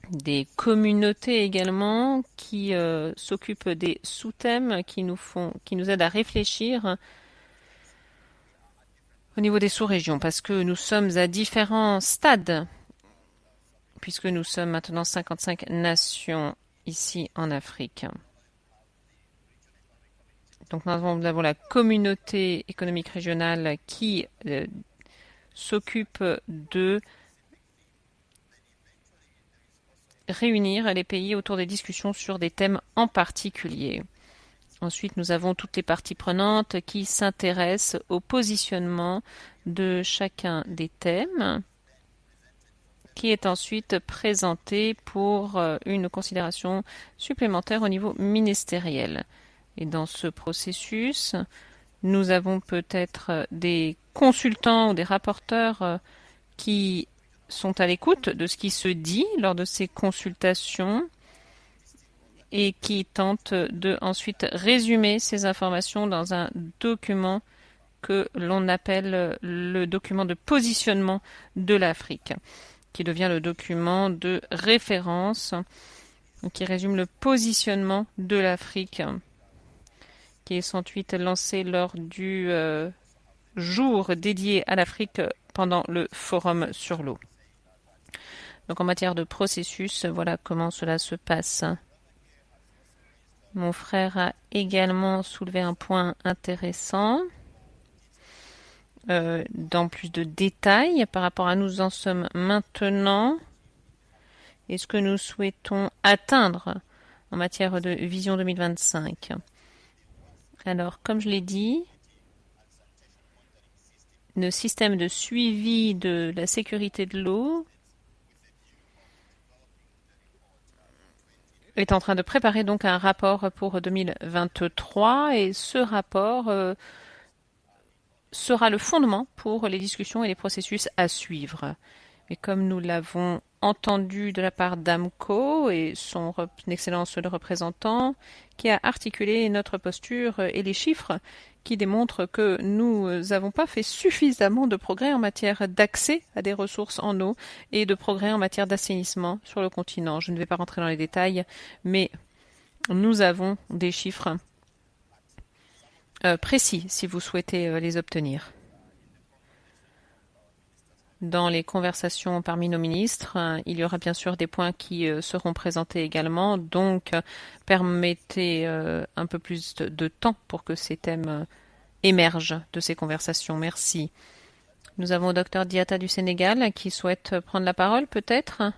des communautés également qui s'occupent des sous-thèmes, qui nous aident à réfléchir au niveau des sous-régions, parce que nous sommes à différents stades, puisque nous sommes maintenant 55 nations ici en Afrique. Donc nous avons la communauté économique régionale qui s'occupe de réunir les pays autour des discussions sur des thèmes en particulier. Ensuite, nous avons toutes les parties prenantes qui s'intéressent au positionnement de chacun des thèmes, qui est ensuite présenté pour une considération supplémentaire au niveau ministériel. Et dans ce processus, nous avons peut-être des consultants ou des rapporteurs qui sont à l'écoute de ce qui se dit lors de ces consultations et qui tentent de ensuite résumer ces informations dans un document que l'on appelle le document de positionnement de l'Afrique, qui devient le document de référence, qui résume le positionnement de l'Afrique, qui est ensuite lancé lors du jour dédié à l'Afrique pendant le forum sur l'eau. Donc en matière de processus, voilà comment cela se passe. Mon frère a également soulevé un point intéressant dans plus de détails par rapport à nous en sommes maintenant et ce que nous souhaitons atteindre en matière de vision 2025. Alors, comme je l'ai dit, le système de suivi de la sécurité de l'eau est en train de préparer donc un rapport pour 2023 et ce rapport sera le fondement pour les discussions et les processus à suivre. Et comme nous l'avons entendu de la part d'AMCO et son excellence le représentant qui a articulé notre posture et les chiffres qui démontrent que nous n'avons pas fait suffisamment de progrès en matière d'accès à des ressources en eau et de progrès en matière d'assainissement sur le continent. Je ne vais pas rentrer dans les détails, mais nous avons des chiffres précis si vous souhaitez les obtenir. Dans les conversations parmi nos ministres, il y aura bien sûr des points qui seront présentés également, donc permettez un peu plus de temps pour que ces thèmes émergent de ces conversations. Merci. Nous avons Dr Diatta du Sénégal qui souhaite prendre la parole, peut-être.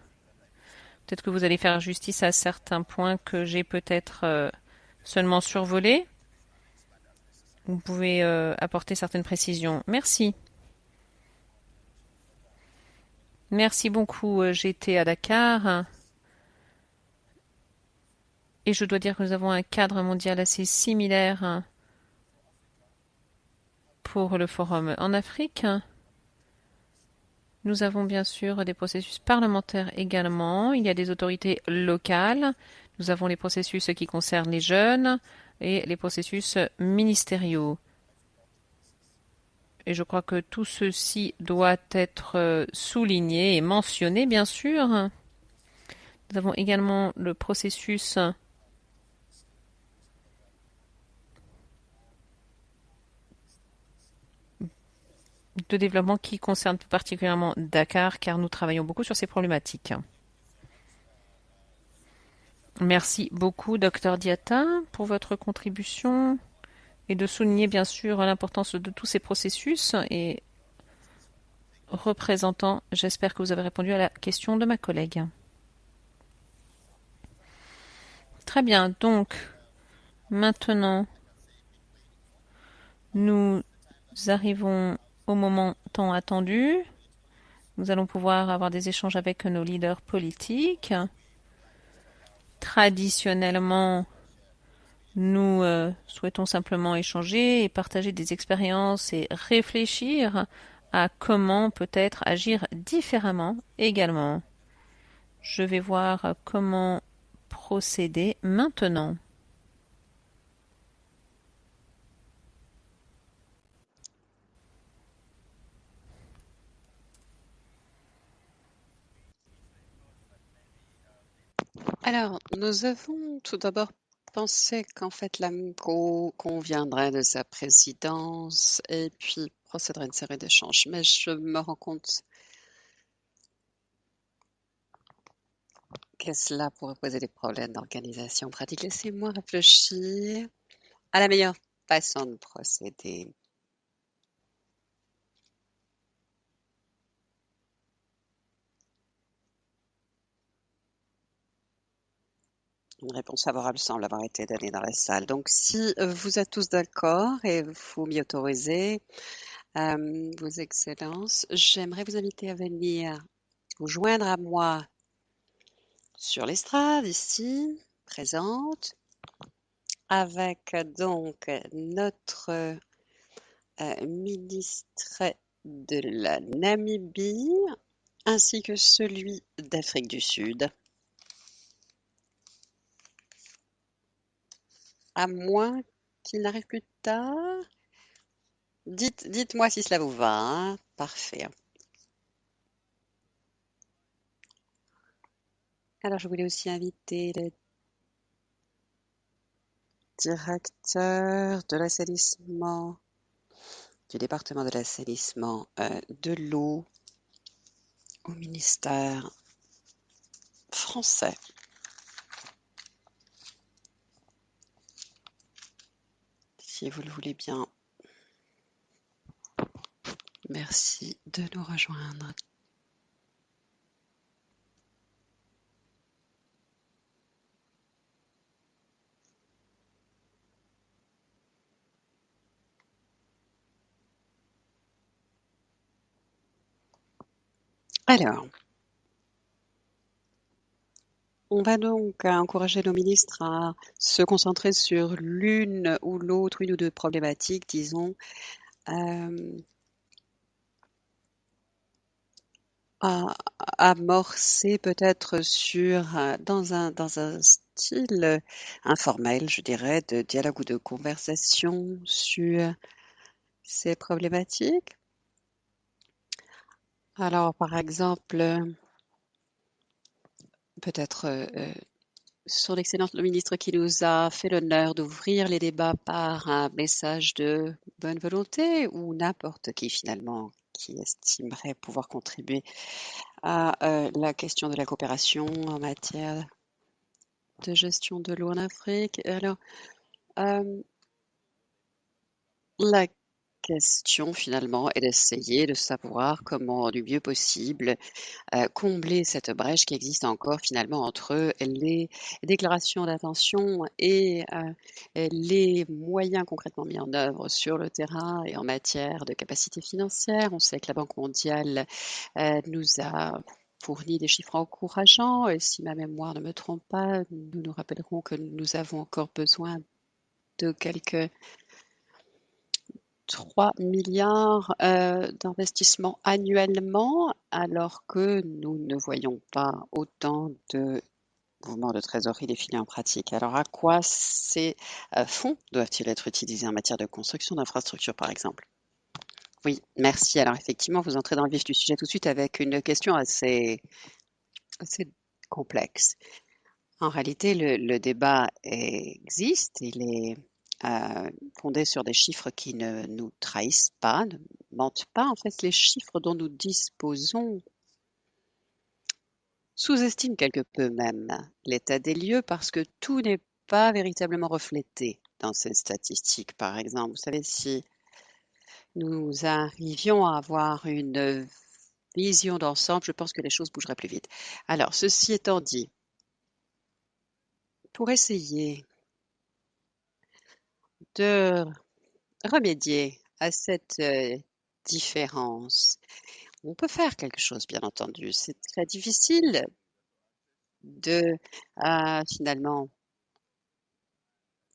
Peut-être que vous allez faire justice à certains points que j'ai peut-être seulement survolés. Vous pouvez apporter certaines précisions. Merci. Merci beaucoup. J'étais à Dakar et je dois dire que nous avons un cadre mondial assez similaire pour le forum en Afrique. Nous avons bien sûr des processus parlementaires également. Il y a des autorités locales. Nous avons les processus qui concernent les jeunes et les processus ministériaux. Et je crois que tout ceci doit être souligné et mentionné, bien sûr. Nous avons également le processus de développement qui concerne plus particulièrement Dakar, car nous travaillons beaucoup sur ces problématiques. Merci beaucoup, Dr Diatta, pour votre contribution et de souligner bien sûr l'importance de tous ces processus. Et représentant, j'espère que vous avez répondu à la question de ma collègue. Très bien, donc maintenant, nous arrivons au moment tant attendu. Nous allons pouvoir avoir des échanges avec nos leaders politiques. Traditionnellement, nous souhaitons simplement échanger et partager des expériences et réfléchir à comment peut-être agir différemment également. Je vais voir comment procéder maintenant. Alors, nous avons tout d'abord pensé qu'en fait l'AMCO conviendrait de sa présidence et puis procéderait à une série d'échanges. Mais je me rends compte que cela pourrait poser des problèmes d'organisation pratique. Laissez-moi réfléchir à la meilleure façon de procéder. Une réponse favorable semble avoir été donnée dans la salle. Donc, si vous êtes tous d'accord et vous m'y autorisez, Vos Excellences, j'aimerais vous inviter à venir vous joindre à moi sur l'estrade ici, présente, avec donc notre ministre de la Namibie ainsi que celui d'Afrique du Sud. À moins qu'il n'arrive plus tard. Dites-moi si cela vous va, hein. Parfait. Alors, je voulais aussi inviter le directeur de l'assainissement, du département de l'assainissement de l'eau au ministère français. Si vous le voulez bien. Merci de nous rejoindre. Alors, on va donc encourager nos ministres à se concentrer sur l'une ou l'autre, une ou deux problématiques, disons, à amorcer peut-être dans un style informel, je dirais, de dialogue ou de conversation sur ces problématiques. Alors, par exemple, peut-être son Excellence le ministre qui nous a fait l'honneur d'ouvrir les débats par un message de bonne volonté ou n'importe qui finalement qui estimerait pouvoir contribuer à la question de la coopération en matière de gestion de l'eau en Afrique. Alors, la question finalement est d'essayer de savoir comment du mieux possible combler cette brèche qui existe encore finalement entre les déclarations d'intention et les moyens concrètement mis en œuvre sur le terrain et en matière de capacité financière. On sait que la Banque mondiale nous a fourni des chiffres encourageants et si ma mémoire ne me trompe pas, nous nous rappellerons que nous avons encore besoin de quelques 3 milliards d'investissements annuellement, alors que nous ne voyons pas autant de mouvements de trésorerie défiler en pratique. Alors, à quoi ces fonds doivent-ils être utilisés en matière de construction d'infrastructures, par exemple? Oui, merci. Alors, effectivement, vous entrez dans le vif du sujet tout de suite avec une question assez complexe. En réalité, le débat existe, il est fondé sur des chiffres qui ne nous trahissent pas, ne mentent pas. En fait, les chiffres dont nous disposons sous-estime quelque peu même l'état des lieux parce que tout n'est pas véritablement reflété dans ces statistiques. Par exemple, vous savez, si nous arrivions à avoir une vision d'ensemble, je pense que les choses bougeraient plus vite. Alors, ceci étant dit, pour essayer de remédier à cette différence, on peut faire quelque chose, bien entendu. C'est très difficile de finalement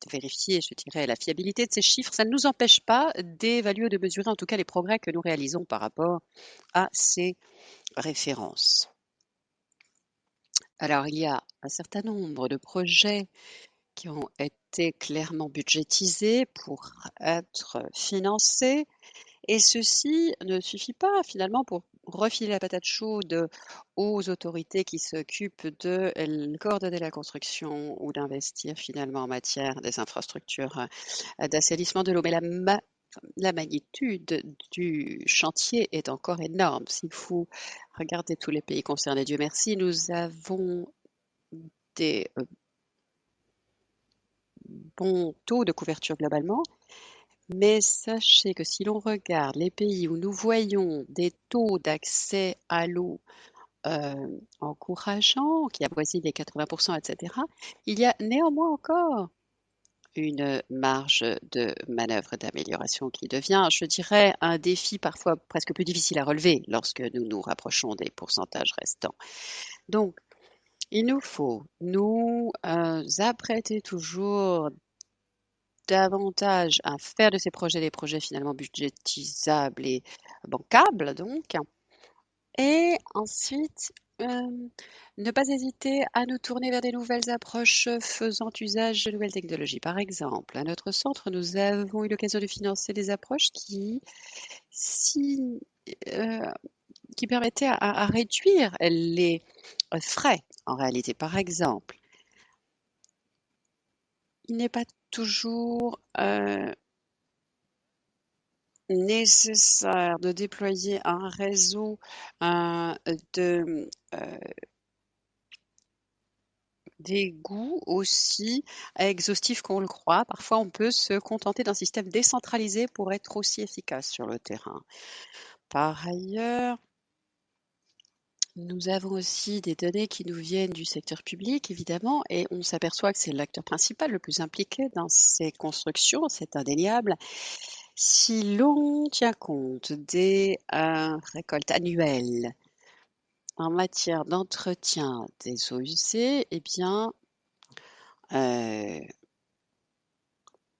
de vérifier, je dirais, la fiabilité de ces chiffres. Ça ne nous empêche pas d'évaluer ou de mesurer en tout cas les progrès que nous réalisons par rapport à ces références. Alors, il y a un certain nombre de projets qui ont été clairement budgétisés pour être financés. Et ceci ne suffit pas finalement pour refiler la patate chaude aux autorités qui s'occupent de coordonner la construction ou d'investir finalement en matière des infrastructures d'assainissement de l'eau. Mais la magnitude du chantier est encore énorme. S'il faut regarder tous les pays concernés, Dieu merci, nous avons des bons taux de couverture globalement. Mais sachez que si l'on regarde les pays où nous voyons des taux d'accès à l'eau encourageants, qui avoisinent les 80%, etc., il y a néanmoins encore une marge de manœuvre d'amélioration qui devient, je dirais, un défi parfois presque plus difficile à relever lorsque nous nous rapprochons des pourcentages restants. Donc, il nous faut nous apprêter toujours davantage à faire de ces projets des projets finalement budgétisables et bancables donc. Et ensuite, ne pas hésiter à nous tourner vers des nouvelles approches faisant usage de nouvelles technologies. Par exemple, à notre centre, nous avons eu l'occasion de financer des approches qui permettaient à réduire les frais en réalité. Par exemple, il n'est pas toujours nécessaire de déployer un réseau d'égouts aussi exhaustif qu'on le croit. Parfois, on peut se contenter d'un système décentralisé pour être aussi efficace sur le terrain. Par ailleurs, nous avons aussi des données qui nous viennent du secteur public, évidemment, et on s'aperçoit que c'est l'acteur principal le plus impliqué dans ces constructions, c'est indéniable. Si l'on tient compte des récoltes annuelles en matière d'entretien des eaux usées, eh bien,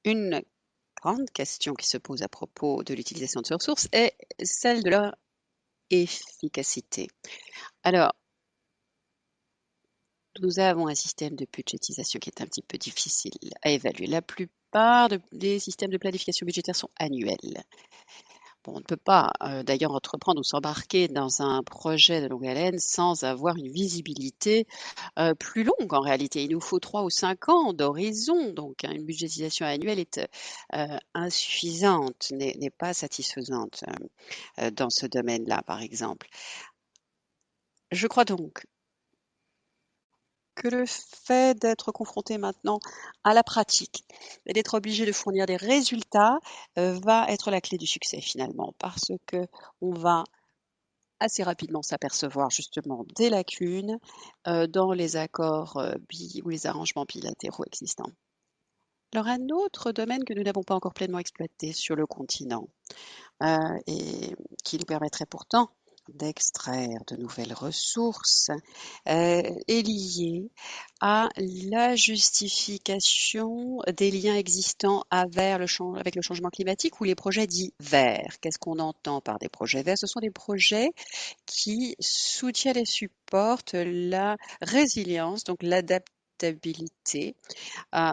une grande question qui se pose à propos de l'utilisation de ces ressources est celle de leur efficacité. Alors, nous avons un système de budgétisation qui est un petit peu difficile à évaluer. La plupart des systèmes de planification budgétaire sont annuels. Bon, on ne peut pas d'ailleurs entreprendre ou s'embarquer dans un projet de longue haleine sans avoir une visibilité plus longue en réalité. Il nous faut 3 ou 5 ans d'horizon, donc une budgétisation annuelle est insuffisante, n'est pas satisfaisante dans ce domaine-là, par exemple. Je crois donc que le fait d'être confronté maintenant à la pratique et d'être obligé de fournir des résultats va être la clé du succès finalement, parce que on va assez rapidement s'apercevoir justement des lacunes dans les accords ou les arrangements bilatéraux existants. Alors un autre domaine que nous n'avons pas encore pleinement exploité sur le continent et qui nous permettrait pourtant d'extraire de nouvelles ressources est lié à la justification des liens existants avec le changement climatique ou les projets dits verts. Qu'est-ce qu'on entend par des projets verts? Ce sont des projets qui soutiennent et supportent la résilience, donc l'adaptabilité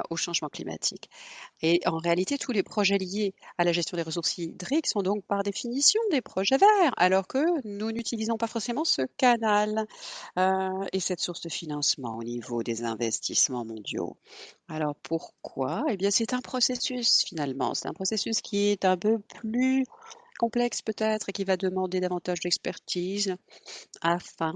au changement climatique. Et en réalité, tous les projets liés à la gestion des ressources hydriques sont donc par définition des projets verts, alors que nous n'utilisons pas forcément ce canal et cette source de financement au niveau des investissements mondiaux. Alors pourquoi? Eh bien, c'est un processus finalement. C'est un processus qui est un peu plus complexe peut-être et qui va demander davantage d'expertise afin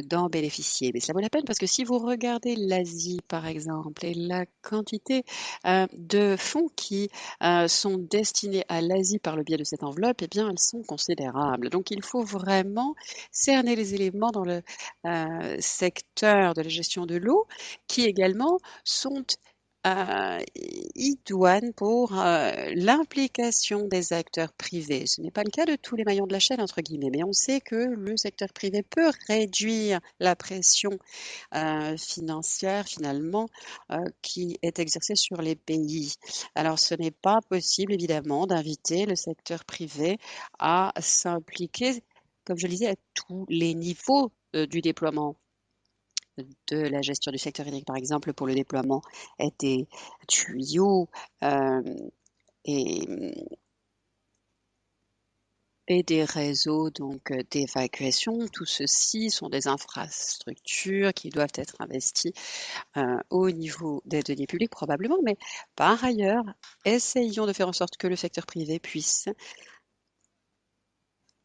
d'en bénéficier. Mais ça vaut la peine parce que si vous regardez l'Asie, par exemple, et la quantité de fonds qui sont destinés à l'Asie par le biais de cette enveloppe, eh bien, elles sont considérables. Donc, il faut vraiment cerner les éléments dans le secteur de la gestion de l'eau qui également sont idoines pour l'implication des acteurs privés. Ce n'est pas le cas de tous les maillons de la chaîne, entre guillemets, mais on sait que le secteur privé peut réduire la pression financière, finalement, qui est exercée sur les pays. Alors, ce n'est pas possible, évidemment, d'inviter le secteur privé à s'impliquer, comme je le disais, à tous les niveaux du déploiement de la gestion du secteur hydrique, par exemple, pour le déploiement des tuyaux et, et des réseaux donc d'évacuation. Tout ceci sont des infrastructures qui doivent être investies au niveau des deniers publics probablement, mais par ailleurs, essayons de faire en sorte que le secteur privé puisse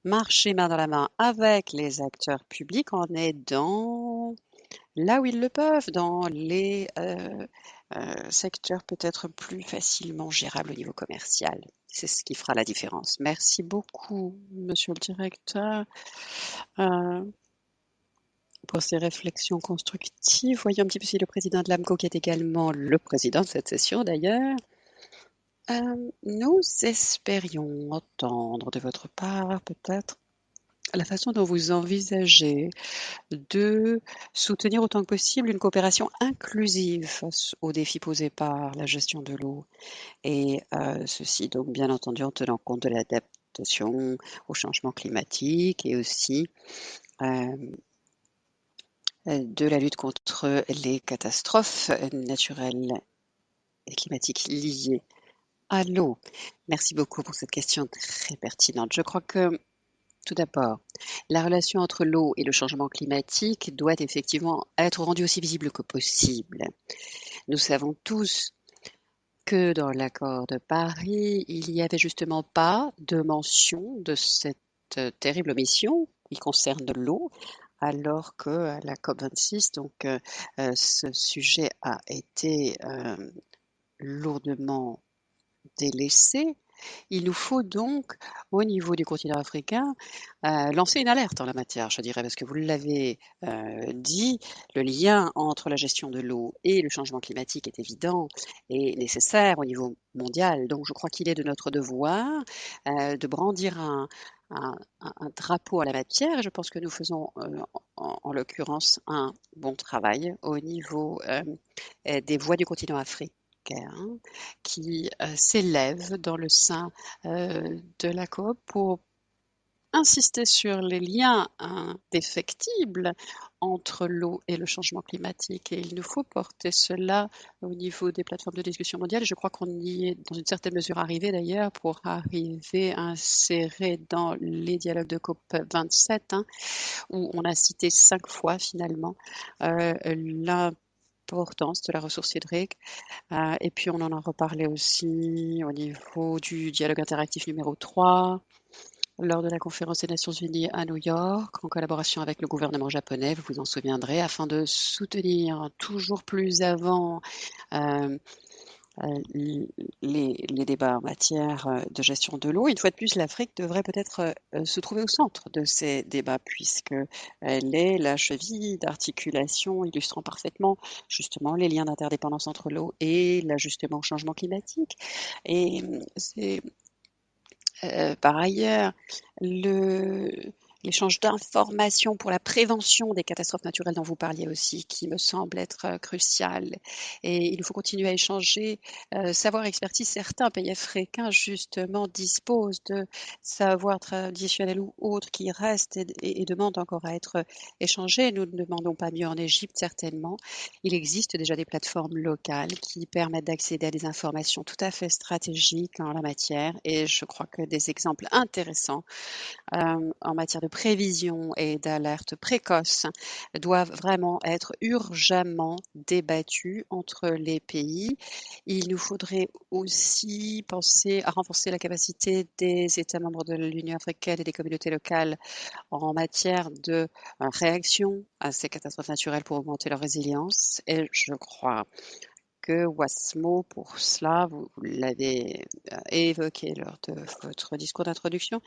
marcher main dans la main avec les acteurs publics en aidant là où ils le peuvent, dans les secteurs peut-être plus facilement gérables au niveau commercial. C'est ce qui fera la différence. Merci beaucoup, monsieur le directeur, pour ces réflexions constructives. Voyons un petit peu si le président de l'AMCO, qui est également le président de cette session d'ailleurs, nous espérions entendre de votre part peut-être la façon dont vous envisagez de soutenir autant que possible une coopération inclusive face aux défis posés par la gestion de l'eau. Et ceci donc bien entendu en tenant compte de l'adaptation au changement climatique et aussi de la lutte contre les catastrophes naturelles et climatiques liées à l'eau. Merci beaucoup pour cette question très pertinente. Je crois que tout d'abord, la relation entre l'eau et le changement climatique doit effectivement être rendue aussi visible que possible. Nous savons tous que dans l'accord de Paris, il n'y avait justement pas de mention de cette terrible mission qui concerne l'eau, alors qu'à la COP26, donc, ce sujet a été lourdement délaissé. Il nous faut donc, au niveau du continent africain, lancer une alerte en la matière, je dirais, parce que vous l'avez dit, le lien entre la gestion de l'eau et le changement climatique est évident et nécessaire au niveau mondial. Donc, je crois qu'il est de notre devoir de brandir un drapeau en la matière. Et je pense que nous faisons, en l'occurrence, un bon travail au niveau des voix du continent africain qui s'élèvent dans le sein de la coop pour insister sur les liens indéfectibles entre l'eau et le changement climatique. Et il nous faut porter cela au niveau des plateformes de discussion mondiale. Je crois qu'on y est dans une certaine mesure arrivé d'ailleurs pour arriver à insérer dans les dialogues de COP27, où on a cité 5 fois finalement l'importance de la ressource hydrique. Et puis on en a reparlé aussi au niveau du dialogue interactif numéro 3, lors de la conférence des Nations Unies à New York, en collaboration avec le gouvernement japonais, vous vous en souviendrez, afin de soutenir toujours plus avant les débats en matière de gestion de l'eau. Une fois de plus, l'Afrique devrait peut-être se trouver au centre de ces débats, puisqu'elle est la cheville d'articulation illustrant parfaitement justement les liens d'interdépendance entre l'eau et l'ajustement au changement climatique. Et c'est par ailleurs, l'échange d'informations pour la prévention des catastrophes naturelles dont vous parliez aussi, qui me semble être crucial. Et il faut continuer à échanger savoir expertise. Certains pays africains, justement, disposent de savoirs traditionnels ou autres qui restent et demandent encore à être échangés. Nous ne demandons pas mieux en Égypte, certainement. Il existe déjà des plateformes locales qui permettent d'accéder à des informations tout à fait stratégiques en la matière. Et je crois que des exemples intéressants en matière de prévision et d'alerte précoce doivent vraiment être urgemment débattues entre les pays. Il nous faudrait aussi penser à renforcer la capacité des États membres de l'Union africaine et des communautés locales en matière de réaction à ces catastrophes naturelles pour augmenter leur résilience. Et je crois que WASMO, pour cela, vous l'avez évoqué lors de votre discours d'introduction,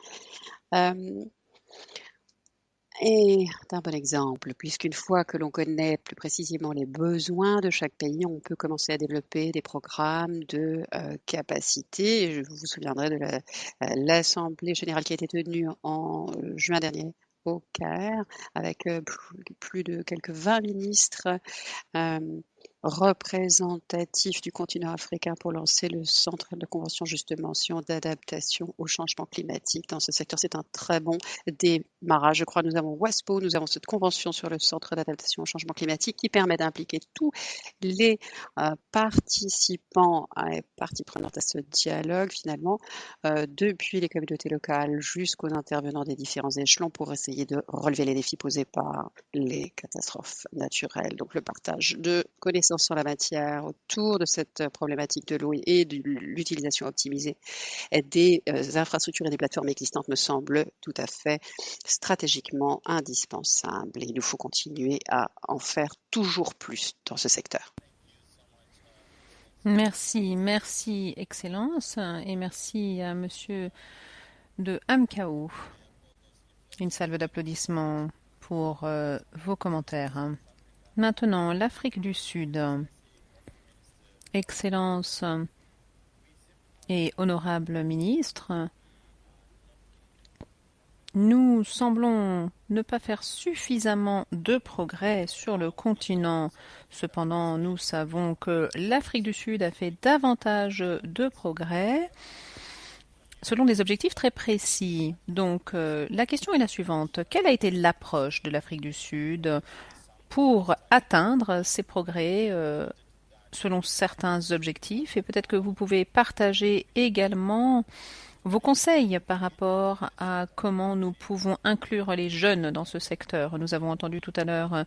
est un bon exemple, puisqu'une fois que l'on connaît plus précisément les besoins de chaque pays, on peut commencer à développer des programmes de capacité. Je vous souviendrai de l'Assemblée générale qui a été tenue en juin dernier au Caire, avec plus de quelques 20 ministres représentatif du continent africain pour lancer le centre de convention d'adaptation au changement climatique dans ce secteur. C'est un très bon démarrage. Je crois que nous avons WASPO, nous avons cette convention sur le centre d'adaptation au changement climatique qui permet d'impliquer tous les participants et parties prenantes à ce dialogue finalement, depuis les communautés locales jusqu'aux intervenants des différents échelons pour essayer de relever les défis posés par les catastrophes naturelles. Donc le partage de connaissances en la matière autour de cette problématique de l'eau et de l'utilisation optimisée des infrastructures et des plateformes existantes me semble tout à fait stratégiquement indispensable. Et il nous faut continuer à en faire toujours plus dans ce secteur. Merci, merci, Excellence, et merci à Monsieur de Amkao. Une salve d'applaudissements pour vos commentaires. Maintenant, l'Afrique du Sud. Excellence et honorable ministre, nous semblons ne pas faire suffisamment de progrès sur le continent. Cependant, nous savons que l'Afrique du Sud a fait davantage de progrès selon des objectifs très précis. Donc, la question est la suivante. Quelle a été l'approche de l'Afrique du Sud pour atteindre ces progrès selon certains objectifs? Et peut-être que vous pouvez partager également vos conseils par rapport à comment nous pouvons inclure les jeunes dans ce secteur. Nous avons entendu tout à l'heure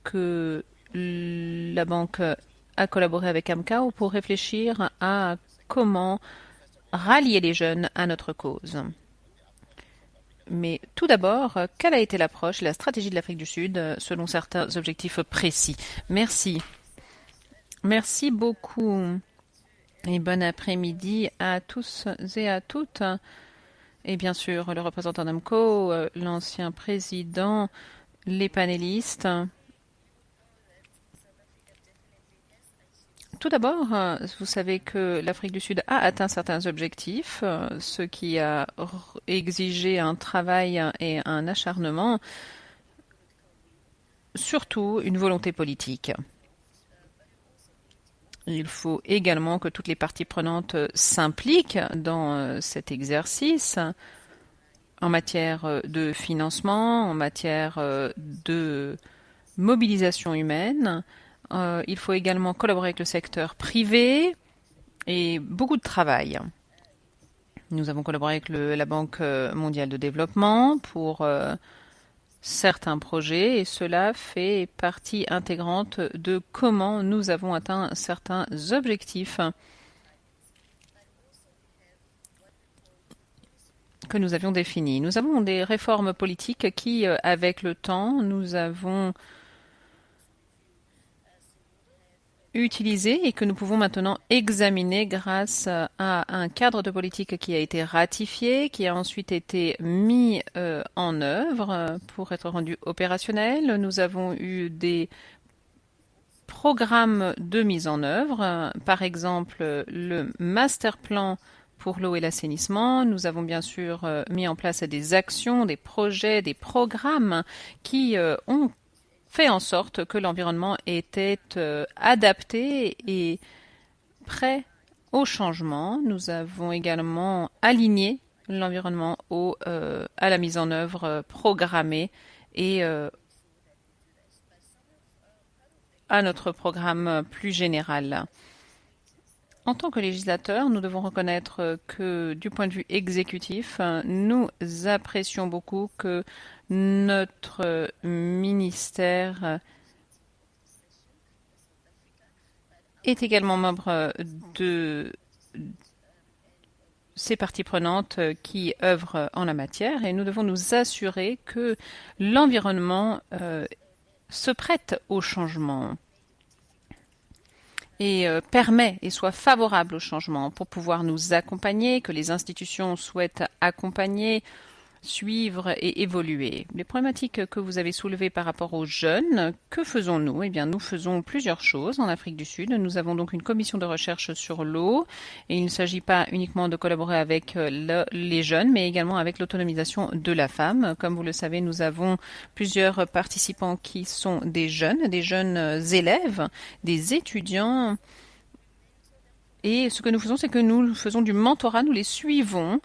que la banque a collaboré avec Amkao pour réfléchir à comment rallier les jeunes à notre cause. Mais tout d'abord, quelle a été l'approche et la stratégie de l'Afrique du Sud selon certains objectifs précis? Merci. Merci beaucoup. Et bon après-midi à tous et à toutes. Et bien sûr, le représentant d'AMCO, l'ancien président, les panélistes. Tout d'abord, vous savez que l'Afrique du Sud a atteint certains objectifs, ce qui a exigé un travail et un acharnement, surtout une volonté politique. Il faut également que toutes les parties prenantes s'impliquent dans cet exercice en matière de financement, en matière de mobilisation humaine. Il faut également collaborer avec le secteur privé et beaucoup de travail. Nous avons collaboré avec la Banque mondiale de développement pour certains projets et cela fait partie intégrante de comment nous avons atteint certains objectifs que nous avions définis. Nous avons des réformes politiques qui, avec le temps, nous avons utilisées et que nous pouvons maintenant examiner grâce à un cadre de politique qui a été ratifié, qui a ensuite été mis en œuvre pour être rendu opérationnel. Nous avons eu des programmes de mise en œuvre, par exemple le master plan pour l'eau et l'assainissement. Nous avons bien sûr mis en place des actions, des projets, des programmes qui ont fait en sorte que l'environnement était adapté et prêt au changement. Nous avons également aligné l'environnement à la mise en œuvre programmée et à notre programme plus général. En tant que législateur, nous devons reconnaître que du point de vue exécutif, nous apprécions beaucoup que notre ministère est également membre de ces parties prenantes qui œuvrent en la matière et nous devons nous assurer que l'environnement se prête au changement et permet et soit favorable au changement pour pouvoir nous accompagner, que les institutions souhaitent accompagner, suivre et évoluer. Les problématiques que vous avez soulevées par rapport aux jeunes, que faisons-nous? Eh bien, nous faisons plusieurs choses en Afrique du Sud. Nous avons donc une commission de recherche sur l'eau et il ne s'agit pas uniquement de collaborer avec les jeunes, mais également avec l'autonomisation de la femme. Comme vous le savez, nous avons plusieurs participants qui sont des jeunes élèves, des étudiants. Et ce que nous faisons, c'est que nous faisons du mentorat, nous les suivons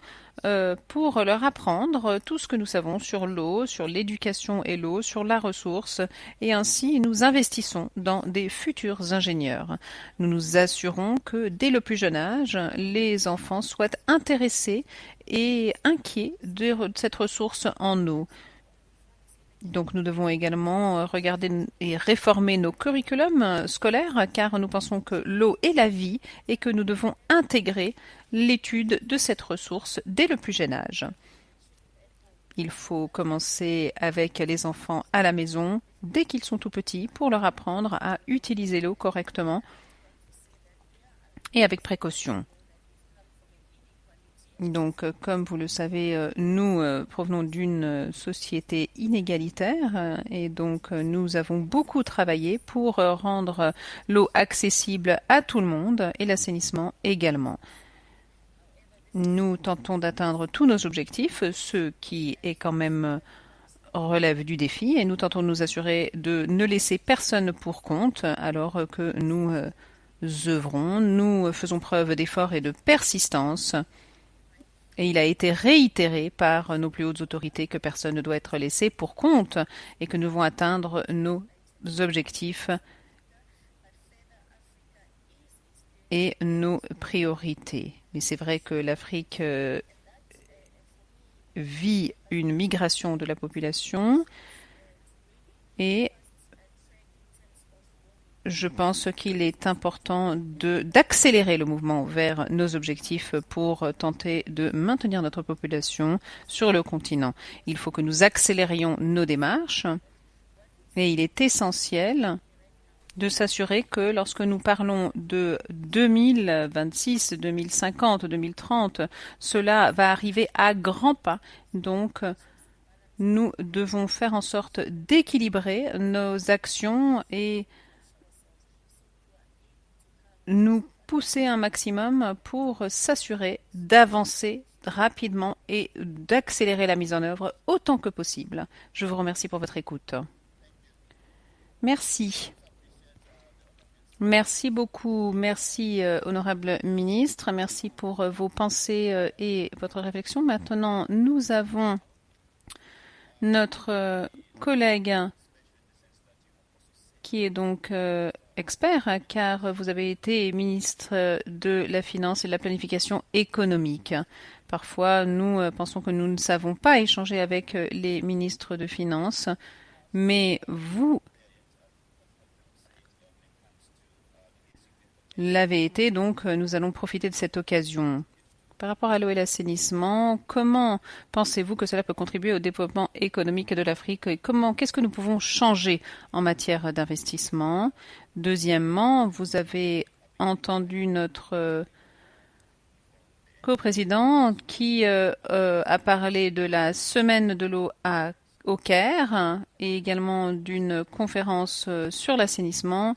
pour leur apprendre tout ce que nous savons sur l'eau, sur l'éducation et l'eau, sur la ressource, et ainsi nous investissons dans des futurs ingénieurs. Nous nous assurons que dès le plus jeune âge, les enfants soient intéressés et inquiets de cette ressource en eau. Donc nous devons également regarder et réformer nos curriculums scolaires car nous pensons que l'eau est la vie et que nous devons intégrer l'étude de cette ressource dès le plus jeune âge. Il faut commencer avec les enfants à la maison dès qu'ils sont tout petits pour leur apprendre à utiliser l'eau correctement et avec précaution. Donc, comme vous le savez, nous provenons d'une société inégalitaire et donc nous avons beaucoup travaillé pour rendre l'eau accessible à tout le monde et l'assainissement également. Nous tentons d'atteindre tous nos objectifs, ce qui est quand même relève du défi et nous tentons de nous assurer de ne laisser personne pour compte alors que nous œuvrons. Nous faisons preuve d'effort et de persistance. Et il a été réitéré par nos plus hautes autorités que personne ne doit être laissé pour compte et que nous devons atteindre nos objectifs et nos priorités. Mais c'est vrai que l'Afrique vit une migration de la population et je pense qu'il est important d'accélérer le mouvement vers nos objectifs pour tenter de maintenir notre population sur le continent. Il faut que nous accélérions nos démarches et il est essentiel de s'assurer que lorsque nous parlons de 2026, 2050, 2030, cela va arriver à grands pas. Donc, nous devons faire en sorte d'équilibrer nos actions et nous pousser un maximum pour s'assurer d'avancer rapidement et d'accélérer la mise en œuvre autant que possible. Je vous remercie pour votre écoute. Merci. Merci beaucoup. Merci, honorable ministre. Merci pour vos pensées et votre réflexion. Maintenant, nous avons notre collègue qui est donc expert, car vous avez été ministre de la Finance et de la Planification économique. Parfois, nous pensons que nous ne savons pas échanger avec les ministres de Finances, mais vous l'avez été, donc nous allons profiter de cette occasion. Par rapport à l'eau et l'assainissement, comment pensez-vous que cela peut contribuer au développement économique de l'Afrique et qu'est-ce que nous pouvons changer en matière d'investissement? Deuxièmement, vous avez entendu notre coprésident qui a parlé de la semaine de l'eau au Caire et également d'une conférence sur l'assainissement.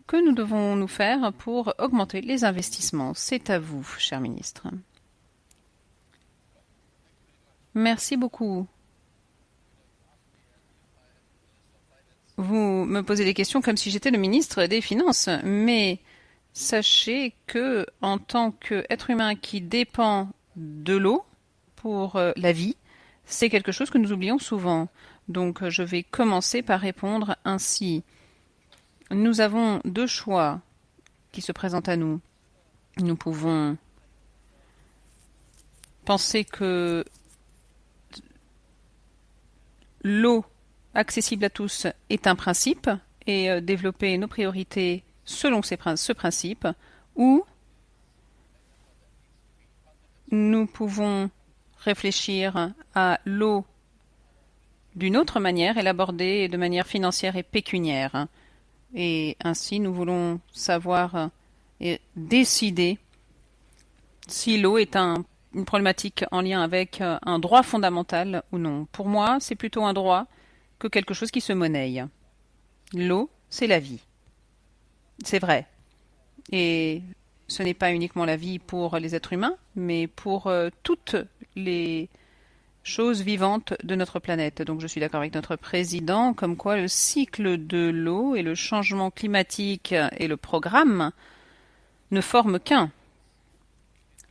Que nous devons nous faire pour augmenter les investissements? C'est à vous, cher ministre. Merci beaucoup. Vous me posez des questions comme si j'étais le ministre des Finances, mais sachez que, en tant qu'être humain qui dépend de l'eau pour la vie, c'est quelque chose que nous oublions souvent. Donc, je vais commencer par répondre ainsi. Nous avons deux choix qui se présentent à nous. Nous pouvons penser que l'eau accessible à tous est un principe et développer nos priorités selon ce principe, ou nous pouvons réfléchir à l'eau d'une autre manière et l'aborder de manière financière et pécuniaire. Et ainsi, nous voulons savoir et décider si l'eau est une problématique en lien avec un droit fondamental ou non. Pour moi, c'est plutôt un droit que quelque chose qui se monnaie. L'eau, c'est la vie. C'est vrai. Et ce n'est pas uniquement la vie pour les êtres humains, mais pour toutes les choses vivantes de notre planète. Donc je suis d'accord avec notre président, comme quoi le cycle de l'eau et le changement climatique et le programme ne forment qu'un.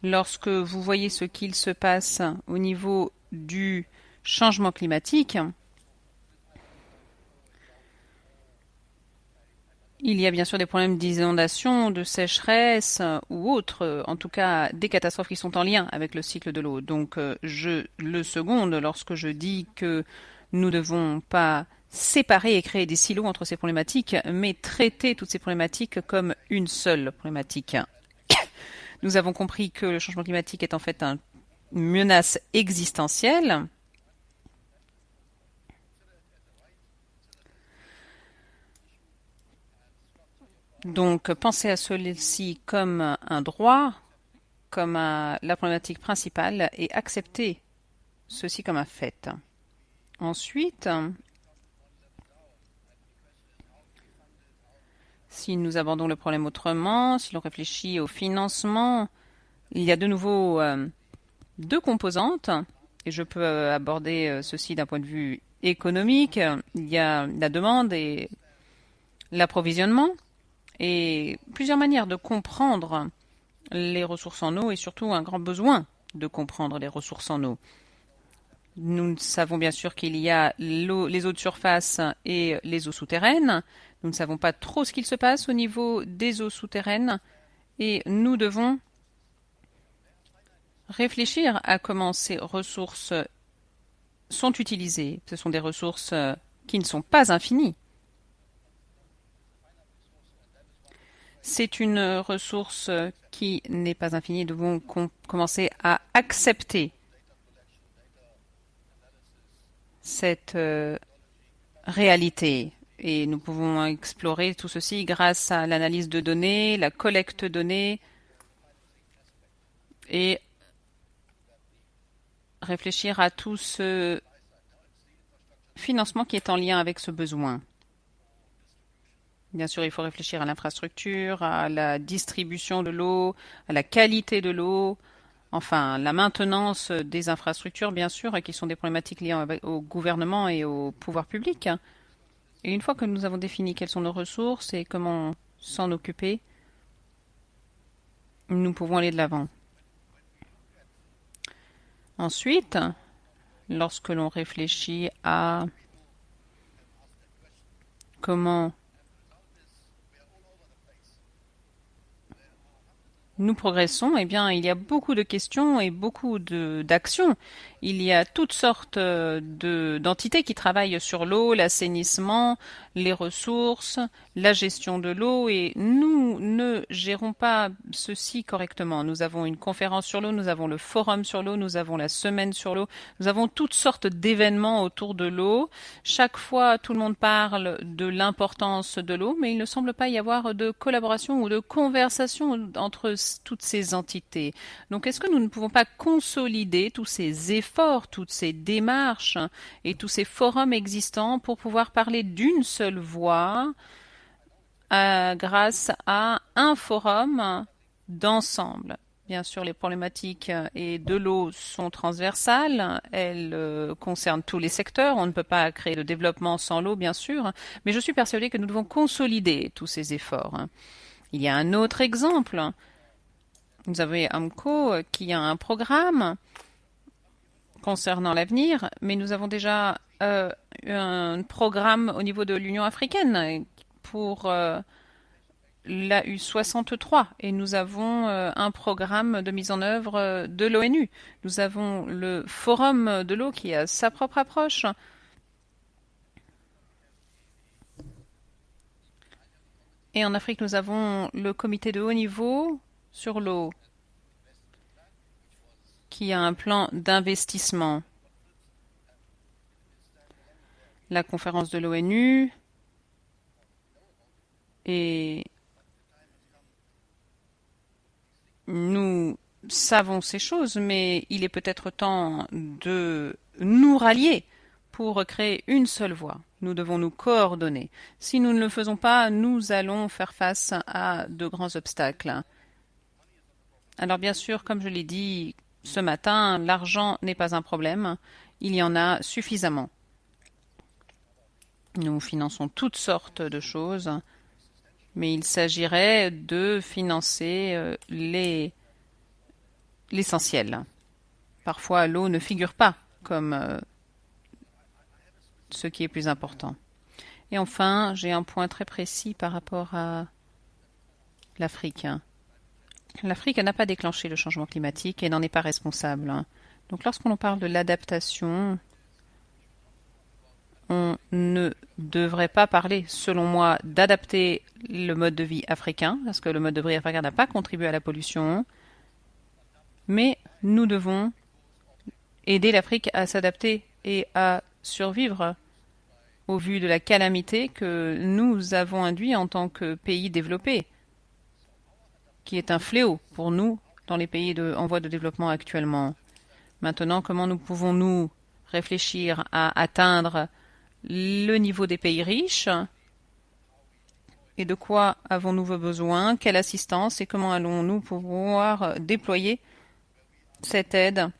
Lorsque vous voyez ce qu'il se passe au niveau du changement climatique, il y a bien sûr des problèmes d'inondation, de sécheresse ou autres, en tout cas des catastrophes qui sont en lien avec le cycle de l'eau. Donc je le seconde lorsque je dis que nous ne devons pas séparer et créer des silos entre ces problématiques, mais traiter toutes ces problématiques comme une seule problématique. Nous avons compris que le changement climatique est en fait une menace existentielle. Donc, pensez à ceci comme un droit, comme la problématique principale, et acceptez ceci comme un fait. Ensuite, si nous abordons le problème autrement, si l'on réfléchit au financement, il y a de nouveau deux composantes, et je peux aborder ceci d'un point de vue économique. Il y a la demande et l'approvisionnement. Et plusieurs manières de comprendre les ressources en eau et surtout un grand besoin de comprendre les ressources en eau. Nous savons bien sûr qu'il y a les eaux de surface et les eaux souterraines. Nous ne savons pas trop ce qu'il se passe au niveau des eaux souterraines et nous devons réfléchir à comment ces ressources sont utilisées. Ce sont des ressources qui ne sont pas infinies. C'est une ressource qui n'est pas infinie. Nous devons commencer à accepter cette réalité. Et nous pouvons explorer tout ceci grâce à l'analyse de données, la collecte de données et réfléchir à tout ce financement qui est en lien avec ce besoin. Bien sûr, il faut réfléchir à l'infrastructure, à la distribution de l'eau, à la qualité de l'eau, enfin, la maintenance des infrastructures, bien sûr, qui sont des problématiques liées au gouvernement et au pouvoir public. Et une fois que nous avons défini quelles sont nos ressources et comment s'en occuper, nous pouvons aller de l'avant. Ensuite, lorsque l'on réfléchit à comment nous progressons, eh bien, il y a beaucoup de questions et beaucoup d'actions. Il y a toutes sortes d'entités qui travaillent sur l'eau, l'assainissement, les ressources, la gestion de l'eau, et nous ne gérons pas ceci correctement. Nous avons une conférence sur l'eau, nous avons le forum sur l'eau, nous avons la semaine sur l'eau, nous avons toutes sortes d'événements autour de l'eau. Chaque fois, tout le monde parle de l'importance de l'eau, mais il ne semble pas y avoir de collaboration ou de conversation entre toutes ces entités. Donc, est-ce que nous ne pouvons pas consolider tous ces efforts, toutes ces démarches et tous ces forums existants pour pouvoir parler d'une seule voix grâce à un forum d'ensemble? Bien sûr, les problématiques et de l'eau sont transversales, elles concernent tous les secteurs, on ne peut pas créer de développement sans l'eau, bien sûr, mais je suis persuadée que nous devons consolider tous ces efforts. Il y a un autre exemple. Vous avez AMCO qui a un programme concernant l'avenir, mais nous avons déjà un programme au niveau de l'Union africaine pour l'AU63 et nous avons un programme de mise en œuvre de l'ONU. Nous avons le Forum de l'eau qui a sa propre approche. Et en Afrique, nous avons le comité de haut niveau sur l'eau qui a un plan d'investissement. La conférence de l'ONU et nous savons ces choses, mais il est peut-être temps de nous rallier pour créer une seule voix. Nous devons nous coordonner. Si nous ne le faisons pas, nous allons faire face à de grands obstacles. Alors bien sûr, comme je l'ai dit ce matin, l'argent n'est pas un problème. Il y en a suffisamment. Nous finançons toutes sortes de choses, mais il s'agirait de financer l'essentiel. Parfois, l'eau ne figure pas comme ce qui est plus important. Et enfin, j'ai un point très précis par rapport à l'Afrique. L'Afrique n'a pas déclenché le changement climatique et n'en est pas responsable. Donc lorsqu'on parle de l'adaptation, on ne devrait pas parler, selon moi, d'adapter le mode de vie africain, parce que le mode de vie africain n'a pas contribué à la pollution, mais nous devons aider l'Afrique à s'adapter et à survivre au vu de la calamité que nous avons induit en tant que pays développés, qui est un fléau pour nous dans les pays en voie de développement actuellement. Maintenant, comment nous pouvons-nous réfléchir à atteindre le niveau des pays riches et de quoi avons-nous besoin, quelle assistance et comment allons-nous pouvoir déployer cette aide.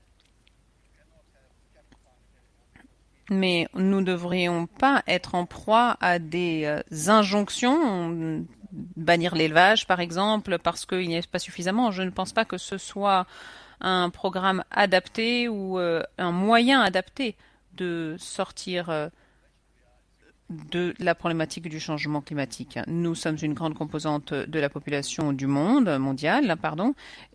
Mais nous ne devrions pas être en proie à des injonctions, bannir l'élevage par exemple, parce qu'il n'y a pas suffisamment. Je ne pense pas que ce soit un programme adapté ou un moyen adapté de sortir de la problématique du changement climatique. Nous sommes une grande composante de la population du monde mondial,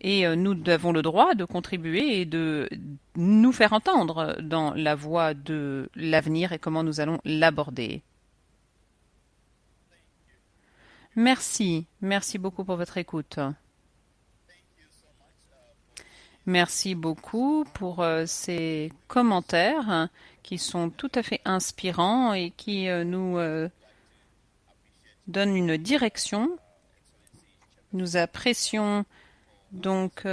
et nous avons le droit de contribuer et de nous faire entendre dans la voie de l'avenir et comment nous allons l'aborder. Merci beaucoup pour votre écoute. Merci beaucoup pour ces commentaires qui sont tout à fait inspirants et qui nous donnent une direction. Nous apprécions donc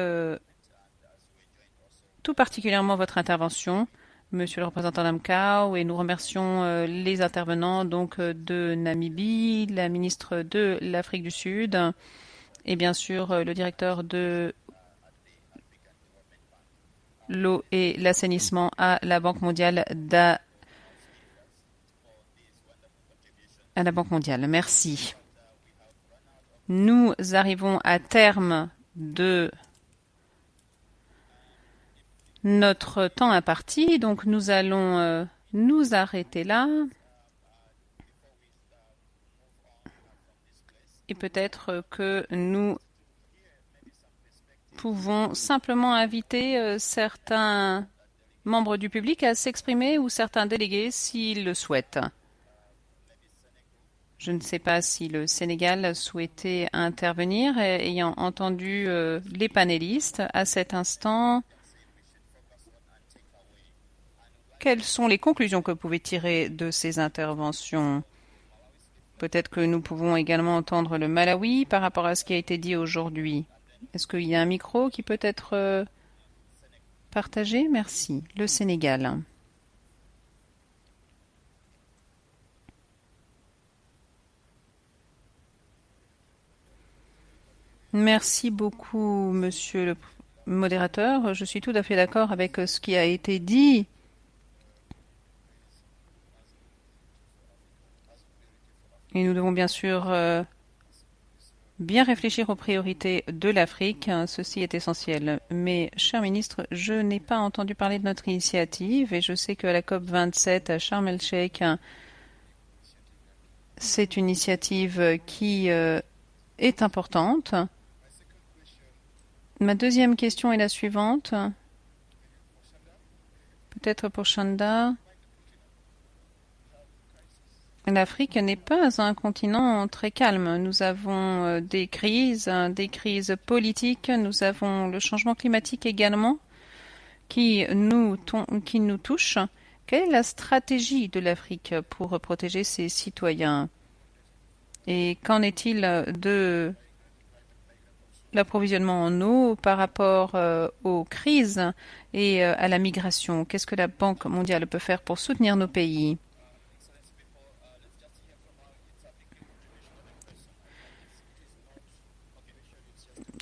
tout particulièrement votre intervention, Monsieur le représentant d'Amcao, et nous remercions les intervenants donc de Namibie, la ministre de l'Afrique du Sud et bien sûr le directeur de l'eau et l'assainissement à la Banque mondiale. Merci. Nous arrivons à terme de notre temps imparti, donc nous allons nous arrêter là. Et peut-être que nous pouvons simplement inviter certains membres du public à s'exprimer ou certains délégués s'ils le souhaitent. Je ne sais pas si le Sénégal souhaitait intervenir, ayant entendu les panélistes à cet instant. Quelles sont les conclusions que vous pouvez tirer de ces interventions? Peut-être que nous pouvons également entendre le Malawi par rapport à ce qui a été dit aujourd'hui. Est-ce qu'il y a un micro qui peut être partagé? Merci. Le Sénégal. Merci beaucoup, monsieur le modérateur. Je suis tout à fait d'accord avec ce qui a été dit. Et nous devons bien sûr bien réfléchir aux priorités de l'Afrique. Ceci est essentiel. Mais, cher ministre, je n'ai pas entendu parler de notre initiative et je sais qu'à la COP27 à Sharm el-Sheikh, c'est une initiative qui est importante. Ma deuxième question est la suivante. Peut-être pour Chanda. L'Afrique n'est pas un continent très calme. Nous avons des crises politiques. Nous avons le changement climatique également qui nous touche. Quelle est la stratégie de l'Afrique pour protéger ses citoyens? Et qu'en est-il de l'approvisionnement en eau par rapport aux crises et à la migration? Qu'est-ce que la Banque mondiale peut faire pour soutenir nos pays?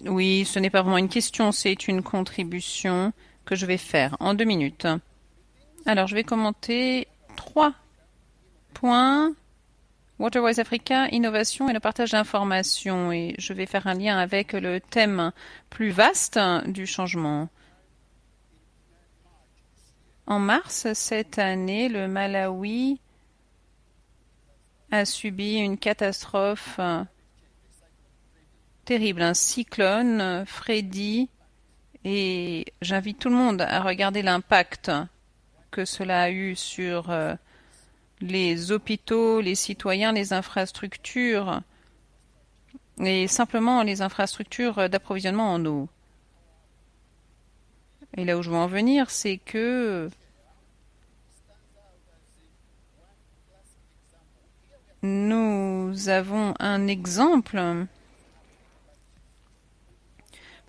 Oui, ce n'est pas vraiment une question, c'est une contribution que je vais faire en 2 minutes. Alors, je vais commenter 3 points. Waterwise Africa, innovation et le partage d'informations. Et je vais faire un lien avec le thème plus vaste du changement. En mars cette année, le Malawi a subi une catastrophe terrible, un cyclone, Freddy, et j'invite tout le monde à regarder l'impact que cela a eu sur les hôpitaux, les citoyens, les infrastructures, et simplement les infrastructures d'approvisionnement en eau. Et là où je veux en venir, c'est que nous avons un exemple,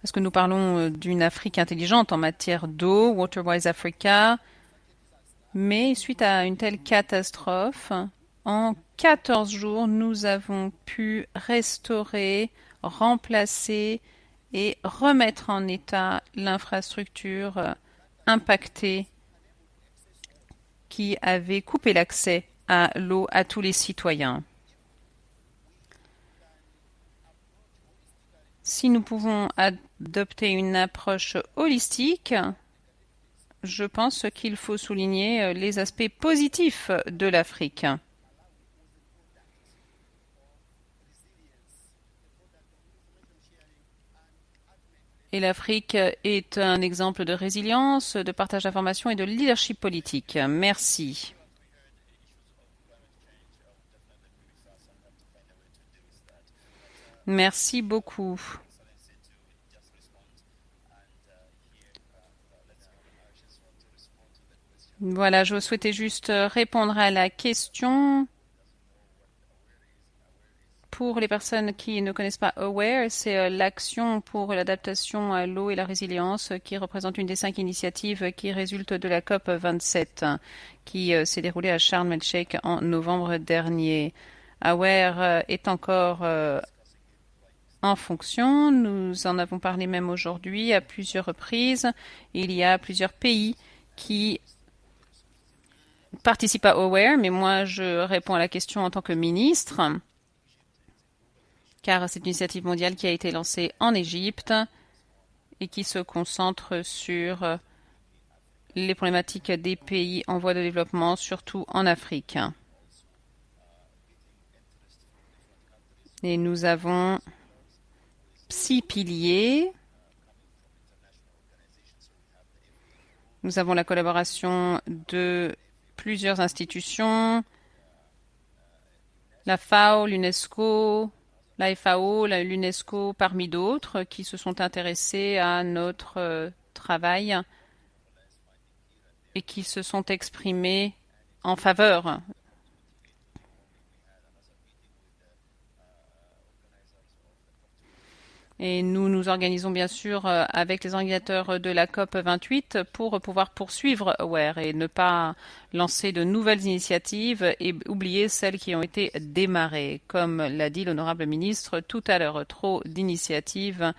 parce que nous parlons d'une Afrique intelligente en matière d'eau, Waterwise Africa, mais suite à une telle catastrophe, en 14 jours, nous avons pu restaurer, remplacer et remettre en état l'infrastructure impactée qui avait coupé l'accès à l'eau à tous les citoyens. Si nous pouvons adopter une approche holistique, je pense qu'il faut souligner les aspects positifs de l'Afrique. Et l'Afrique est un exemple de résilience, de partage d'informations et de leadership politique. Merci. Merci beaucoup. Voilà, je souhaitais juste répondre à la question. Pour les personnes qui ne connaissent pas AWARE, c'est l'action pour l'adaptation à l'eau et la résilience qui représente une des 5 initiatives qui résultent de la COP 27 qui s'est déroulée à Sharm el-Sheikh en novembre dernier. AWARE est encore en fonction. Nous en avons parlé même aujourd'hui à plusieurs reprises. Il y a plusieurs pays qui participent à AWARE, mais moi je réponds à la question en tant que ministre, car c'est une initiative mondiale qui a été lancée en Égypte et qui se concentre sur les problématiques des pays en voie de développement, surtout en Afrique. Et nous avons 6 piliers. Nous avons la collaboration de plusieurs institutions, la FAO, l'UNESCO, la FAO, l'UNESCO, parmi d'autres, qui se sont intéressés à notre travail et qui se sont exprimés en faveur. Et nous nous organisons bien sûr avec les organisateurs de la COP 28 pour pouvoir poursuivre AWARE et ne pas lancer de nouvelles initiatives et oublier celles qui ont été démarrées. Comme l'a dit l'honorable ministre tout à l'heure, trop d'initiatives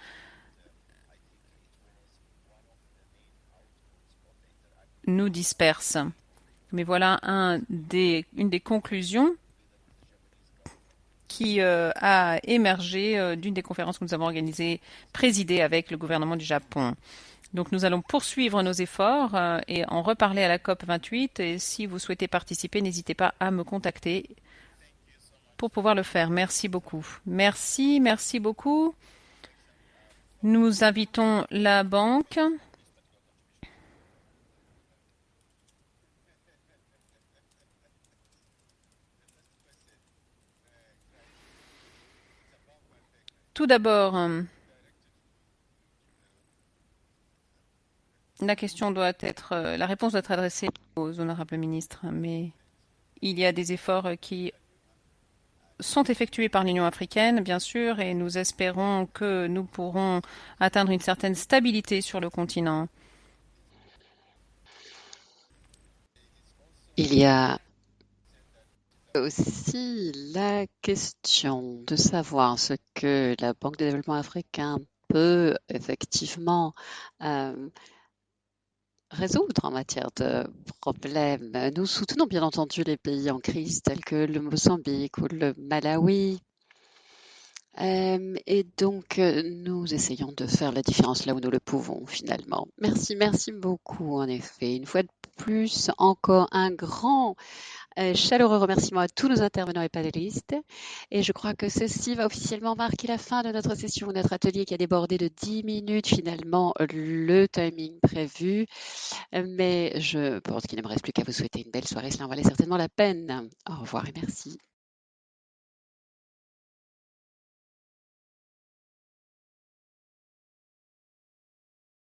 nous dispersent. Mais voilà une des conclusions qui a émergé d'une des conférences que nous avons organisées, présidées avec le gouvernement du Japon. Donc nous allons poursuivre nos efforts et en reparler à la COP 28. Et si vous souhaitez participer, n'hésitez pas à me contacter pour pouvoir le faire. Merci beaucoup. Merci beaucoup. Nous invitons la banque. Tout d'abord, la réponse doit être adressée aux honorables ministres, mais il y a des efforts qui sont effectués par l'Union africaine, bien sûr, et nous espérons que nous pourrons atteindre une certaine stabilité sur le continent. Il y a aussi la question de savoir ce que la Banque de développement africain peut effectivement résoudre en matière de problèmes. Nous soutenons bien entendu les pays en crise tels que le Mozambique ou le Malawi. Et donc, nous essayons de faire la différence là où nous le pouvons finalement. Merci beaucoup en effet. Une fois de plus, encore un grand chaleureux remerciement à tous nos intervenants et panélistes. Et je crois que ceci va officiellement marquer la fin de notre session, notre atelier qui a débordé de 10 minutes finalement le timing prévu. Mais je pense qu'il ne me reste plus qu'à vous souhaiter une belle soirée. Cela en valait certainement la peine. Au revoir et merci.